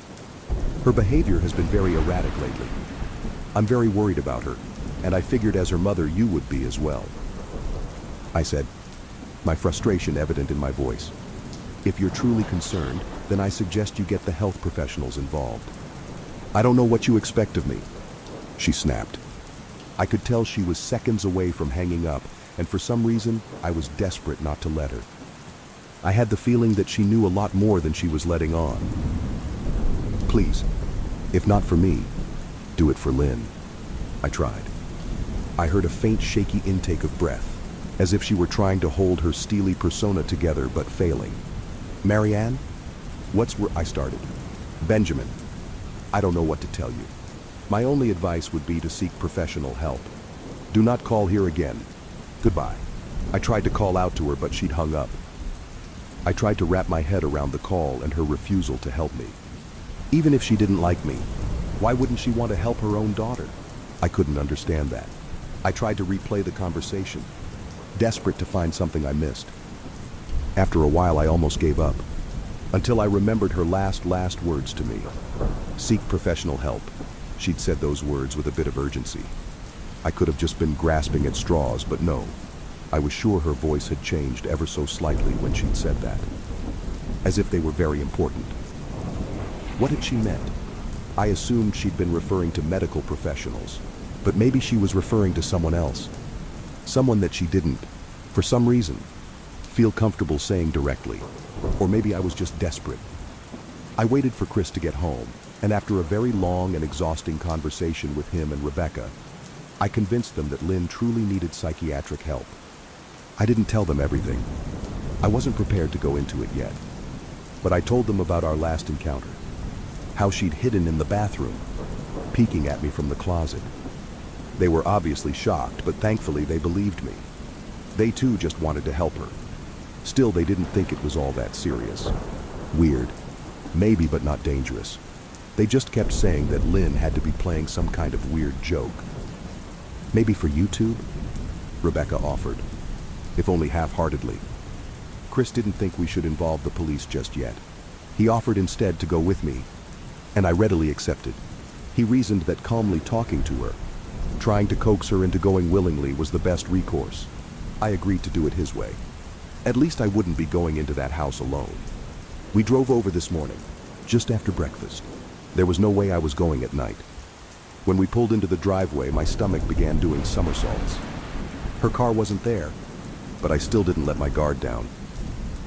Her behavior has been very erratic lately. I'm very worried about her, and I figured as her mother you would be as well," I said, my frustration evident in my voice. "If you're truly concerned, then I suggest you get the health professionals involved." "I don't know what you expect of me," she snapped. I could tell she was seconds away from hanging up, and for some reason, I was desperate not to let her. I had the feeling that she knew a lot more than she was letting on. "Please, if not for me, do it for Lynn," I tried. I heard a faint, shaky intake of breath, as if she were trying to hold her steely persona together but failing. "Marianne, I started. "Benjamin, I don't know what to tell you. My only advice would be to seek professional help. Do not call here again. Goodbye." I tried to call out to her, but she'd hung up. I tried to wrap my head around the call and her refusal to help me. Even if she didn't like me, why wouldn't she want to help her own daughter? I couldn't understand that. I tried to replay the conversation, desperate to find something I missed. After a while, I almost gave up, until I remembered her last words to me. "Seek professional help." She'd said those words with a bit of urgency. I could have just been grasping at straws, but no. I was sure her voice had changed ever so slightly when she'd said that, as if they were very important. What had she meant? I assumed she'd been referring to medical professionals, but maybe she was referring to someone else. Someone that she didn't, for some reason, feel comfortable saying directly. Or maybe I was just desperate. I waited for Chris to get home, And after a very long and exhausting conversation with him and Rebecca, I convinced them that ᴘ truly needed psychiatric help. I didn't tell them everything. I wasn't prepared to go into it yet. But I told them about our last encounter. How she'd hidden in the bathroom, peeking at me from the closet. They were obviously shocked, but thankfully they believed me. They too just wanted to help her. Still, they didn't think it was all that serious. Weird. Maybe, but not dangerous. They just kept saying that ᴘ had to be playing some kind of weird joke. Maybe for YouTube? Rebecca offered, if only half-heartedly. Chris didn't think we should involve the police just yet. He offered instead to go with me, and I readily accepted. He reasoned that calmly talking to her, trying to coax her into going willingly, was the best recourse. I agreed to do it his way. At least I wouldn't be going into that house alone. We drove over this morning, just after breakfast. There was no way I was going at night. When we pulled into the driveway, my stomach began doing somersaults. Her car wasn't there, but I still didn't let my guard down.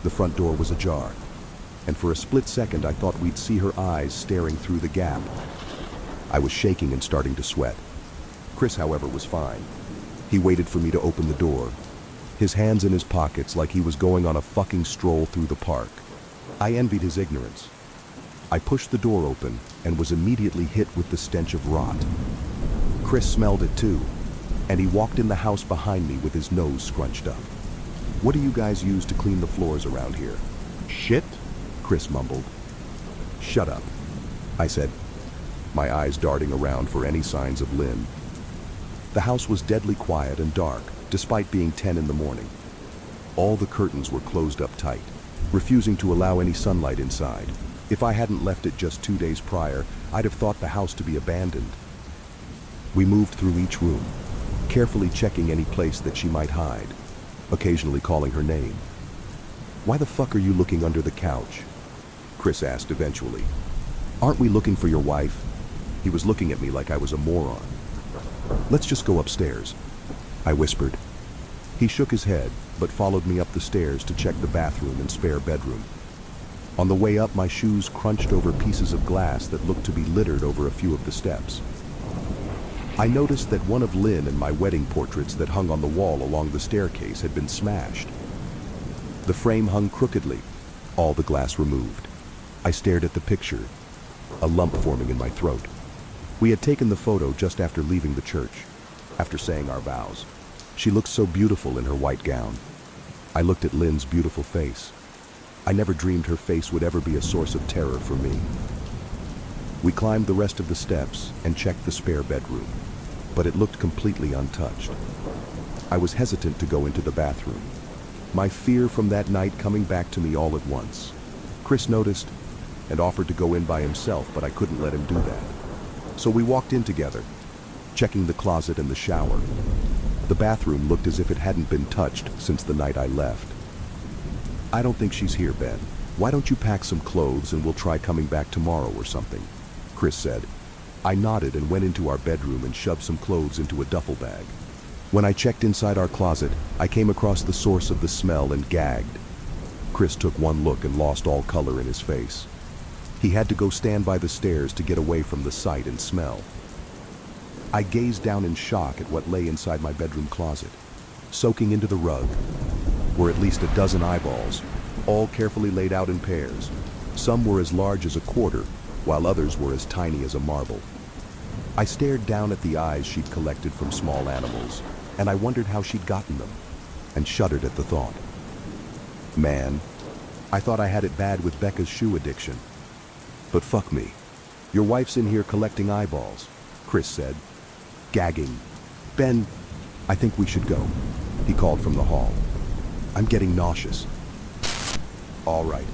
The front door was ajar, and for a split second I thought we'd see her eyes staring through the gap. I was shaking and starting to sweat. Chris, however, was fine. He waited for me to open the door, his hands in his pockets like he was going on a fucking stroll through the park. I envied his ignorance. I pushed the door open and was immediately hit with the stench of rot. Chris smelled it too, and he walked in the house behind me with his nose scrunched up. "What do you guys use to clean the floors around here?" Shit? Chris mumbled. "Shut up," I said, my eyes darting around for any signs of ᴘ. The house was deadly quiet and dark, despite being 10 in the morning. All the curtains were closed up tight, refusing to allow any sunlight inside. If I hadn't left it just 2 days prior, I'd have thought the house to be abandoned. We moved through each room, carefully checking any place that she might hide, occasionally calling her name. "Why the fuck are you looking under the couch?" Chris asked eventually. "Aren't we looking for your wife?" He was looking at me like I was a moron. "Let's just go upstairs," I whispered. He shook his head, but followed me up the stairs to check the bathroom and spare bedroom. On the way up, my shoes crunched over pieces of glass that looked to be littered over a few of the steps. I noticed that one of ᴘ and my wedding portraits that hung on the wall along the staircase had been smashed. The frame hung crookedly, all the glass removed. I stared at the picture, a lump forming in my throat. We had taken the photo just after leaving the church, after saying our vows. She looked so beautiful in her white gown. I looked at ᴘ's beautiful face. I never dreamed her face would ever be a source of terror for me. We climbed the rest of the steps and checked the spare bedroom, but it looked completely untouched. I was hesitant to go into the bathroom, my fear from that night coming back to me all at once. Chris noticed and offered to go in by himself, but I couldn't let him do that. So we walked in together, checking the closet and the shower. The bathroom looked as if it hadn't been touched since the night I left. "I don't think she's here, Ben. Why don't you pack some clothes and we'll try coming back tomorrow or something?" Chris said. I nodded and went into our bedroom and shoved some clothes into a duffel bag. When I checked inside our closet, I came across the source of the smell and gagged. Chris took one look and lost all color in his face. He had to go stand by the stairs to get away from the sight and smell. I gazed down in shock at what lay inside my bedroom closet. Soaking into the rug were at least a dozen eyeballs, all carefully laid out in pairs. Some were as large as a quarter, while others were as tiny as a marble. I stared down at the eyes she'd collected from small animals, and I wondered how she'd gotten them, and shuddered at the thought. Man, I thought I had it bad with Becca's shoe addiction. But fuck me. Your wife's in here collecting eyeballs, Chris said, gagging. Ben, I think we should go, he called from the hall. I'm getting nauseous. All right.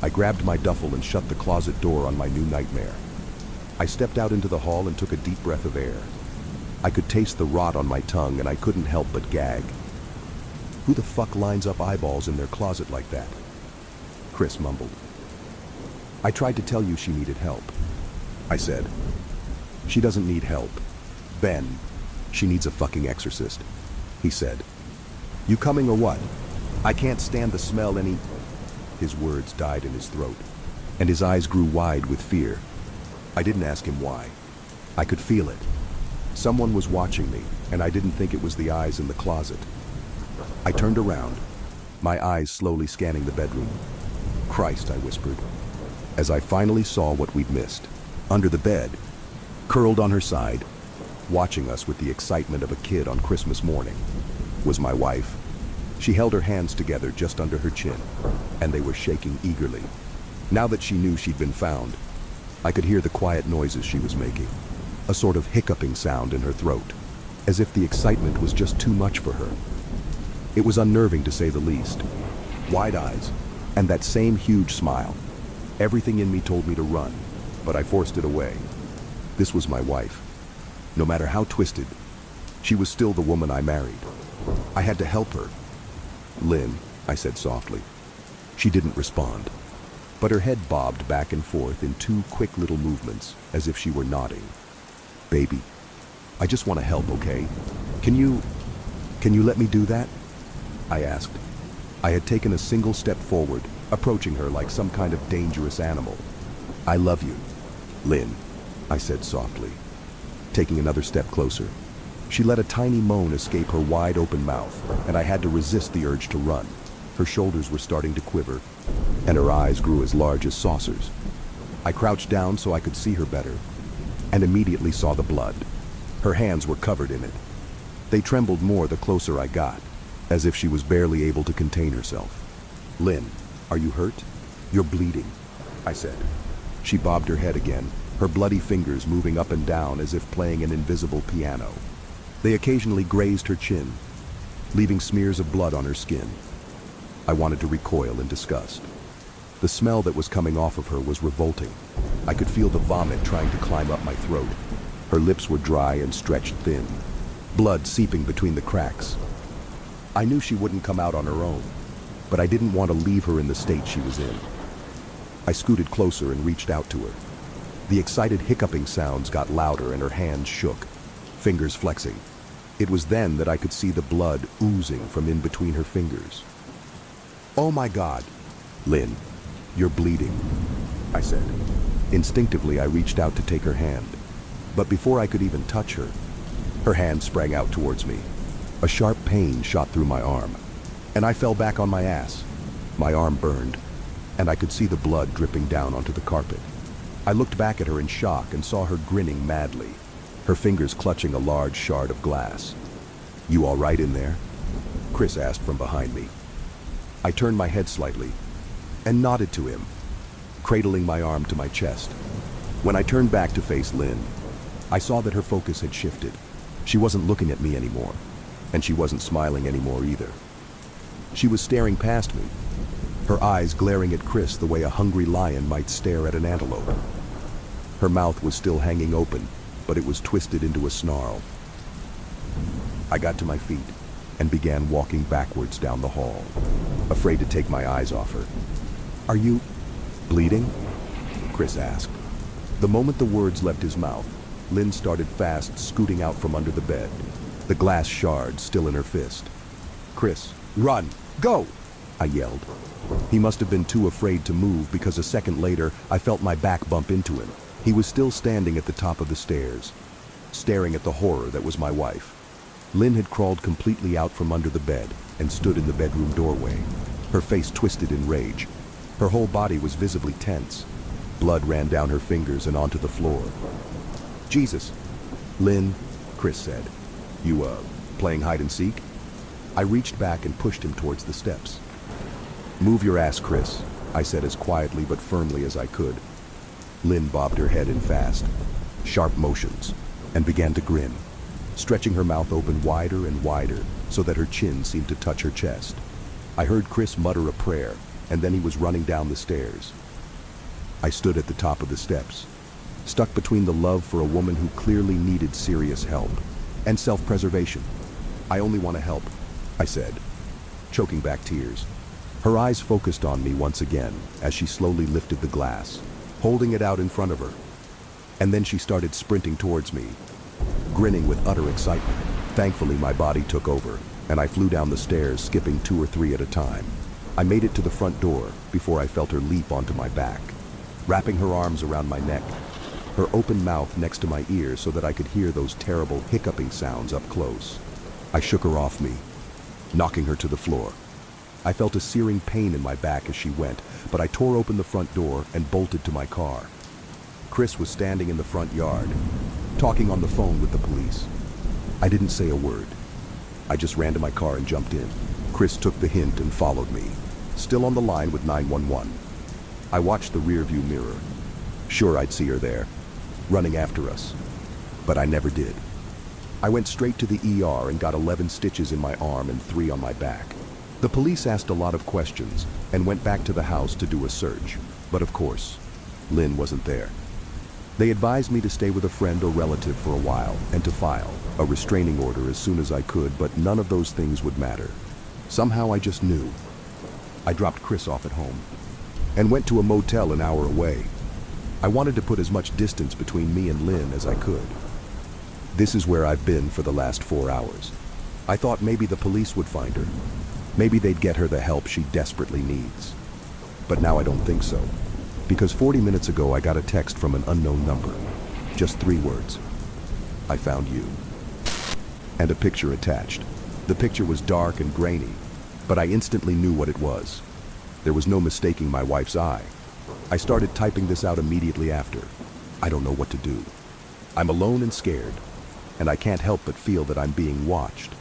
I grabbed my duffel and shut the closet door on my new nightmare. I stepped out into the hall and took a deep breath of air. I could taste the rot on my tongue and I couldn't help but gag. Who the fuck lines up eyeballs in their closet like that? Chris mumbled. I tried to tell you she needed help, I said. She doesn't need help. Ben, she needs a fucking exorcist, he said. You coming or what? I can't stand the smell any... His words died in his throat, and his eyes grew wide with fear. I didn't ask him why. I could feel it. Someone was watching me, and I didn't think it was the eyes in the closet. I turned around, my eyes slowly scanning the bedroom. "Christ," I whispered, as I finally saw what we'd missed. Under the bed, curled on her side, watching us with the excitement of a kid on Christmas morning, was my wife. She held her hands together just under her chin, and they were shaking eagerly. Now that she knew she'd been found, I could hear the quiet noises she was making, a sort of hiccuping sound in her throat, as if the excitement was just too much for her. It was unnerving to say the least. Wide eyes, and that same huge smile. Everything in me told me to run, but I forced it away. This was my wife. No matter how twisted, she was still the woman I married. I had to help her. "Lynn," I said softly. She didn't respond, but her head bobbed back and forth in two quick little movements, as if she were nodding. "Baby, I just want to help, okay? Can you let me do that?" I asked. I had taken a single step forward, approaching her like some kind of dangerous animal. "I love you, Lynn," I said softly. Taking another step closer, she let a tiny moan escape her wide open mouth, and I had to resist the urge to run. Her shoulders were starting to quiver, and her eyes grew as large as saucers. I crouched down so I could see her better, and immediately saw the blood. Her hands were covered in it. They trembled more the closer I got, as if she was barely able to contain herself. "Lynn, are you hurt? You're bleeding," I said. She bobbed her head again, her bloody fingers moving up and down as if playing an invisible piano. They occasionally grazed her chin, leaving smears of blood on her skin. I wanted to recoil in disgust. The smell that was coming off of her was revolting. I could feel the vomit trying to climb up my throat. Her lips were dry and stretched thin, blood seeping between the cracks. I knew she wouldn't come out on her own, but I didn't want to leave her in the state she was in. I scooted closer and reached out to her. The excited hiccuping sounds got louder and her hands shook, fingers flexing. It was then that I could see the blood oozing from in between her fingers. "Oh my God, Lynn, you're bleeding," I said. Instinctively, I reached out to take her hand, but before I could even touch her, her hand sprang out towards me. A sharp pain shot through my arm, and I fell back on my ass. My arm burned, and I could see the blood dripping down onto the carpet. I looked back at her in shock and saw her grinning madly, her fingers clutching a large shard of glass. "You all right in there?" Chris asked from behind me. I turned my head slightly and nodded to him, cradling my arm to my chest. When I turned back to face Lynn, I saw that her focus had shifted. She wasn't looking at me anymore, and she wasn't smiling anymore either. She was staring past me, her eyes glaring at Chris the way a hungry lion might stare at an antelope. Her mouth was still hanging open, but it was twisted into a snarl. I got to my feet and began walking backwards down the hall, afraid to take my eyes off her. "Are you bleeding?" Chris asked. The moment the words left his mouth, Lynn started fast scooting out from under the bed, the glass shard still in her fist. "Chris, run! Go!" I yelled. He must have been too afraid to move because a second later I felt my back bump into him. He was still standing at the top of the stairs, staring at the horror that was my wife. Lynn had crawled completely out from under the bed and stood in the bedroom doorway, her face twisted in rage. Her whole body was visibly tense. Blood ran down her fingers and onto the floor. "Jesus, Lynn," Chris said. You playing hide and seek?" I reached back and pushed him towards the steps. "Move your ass, Chris," I said as quietly but firmly as I could. Lynn bobbed her head in fast, sharp motions, and began to grin, stretching her mouth open wider and wider so that her chin seemed to touch her chest. I heard Chris mutter a prayer, and then he was running down the stairs. I stood at the top of the steps, stuck between the love for a woman who clearly needed serious help and self-preservation. "I only want to help," I said, choking back tears. Her eyes focused on me once again as she slowly lifted the glass, holding it out in front of her. And then she started sprinting towards me, grinning with utter excitement. Thankfully, my body took over, and I flew down the stairs, skipping 2 or 3 at a time. I made it to the front door before I felt her leap onto my back, wrapping her arms around my neck. her open mouth next to my ear so that I could hear those terrible hiccuping sounds up close. I shook her off me, knocking her to the floor. I felt a searing pain in my back as she went, but I tore open the front door and bolted to my car. Chris was standing in the front yard, talking on the phone with the police. I didn't say a word. I just ran to my car and jumped in. Chris took the hint and followed me, still on the line with 911. I watched the rearview mirror. Sure, I'd see her there, running after us. But I never did. I went straight to the ER and got 11 stitches in my arm and 3 on my back. The police asked a lot of questions and went back to the house to do a search. But of course, Lynn wasn't there. They advised me to stay with a friend or relative for a while and to file a restraining order as soon as I could, but none of those things would matter. Somehow I just knew. I dropped Chris off at home and went to a motel an hour away. I wanted to put as much distance between me and Lynn as I could. This is where I've been for the last 4 hours. I thought maybe the police would find her. Maybe they'd get her the help she desperately needs. But now I don't think so. Because 40 minutes ago I got a text from an unknown number. Just 3 words. I found you. And a picture attached. The picture was dark and grainy, but I instantly knew what it was. There was no mistaking my wife's eye. I started typing this out immediately after. I don't know what to do. I'm alone and scared, and I can't help but feel that I'm being watched.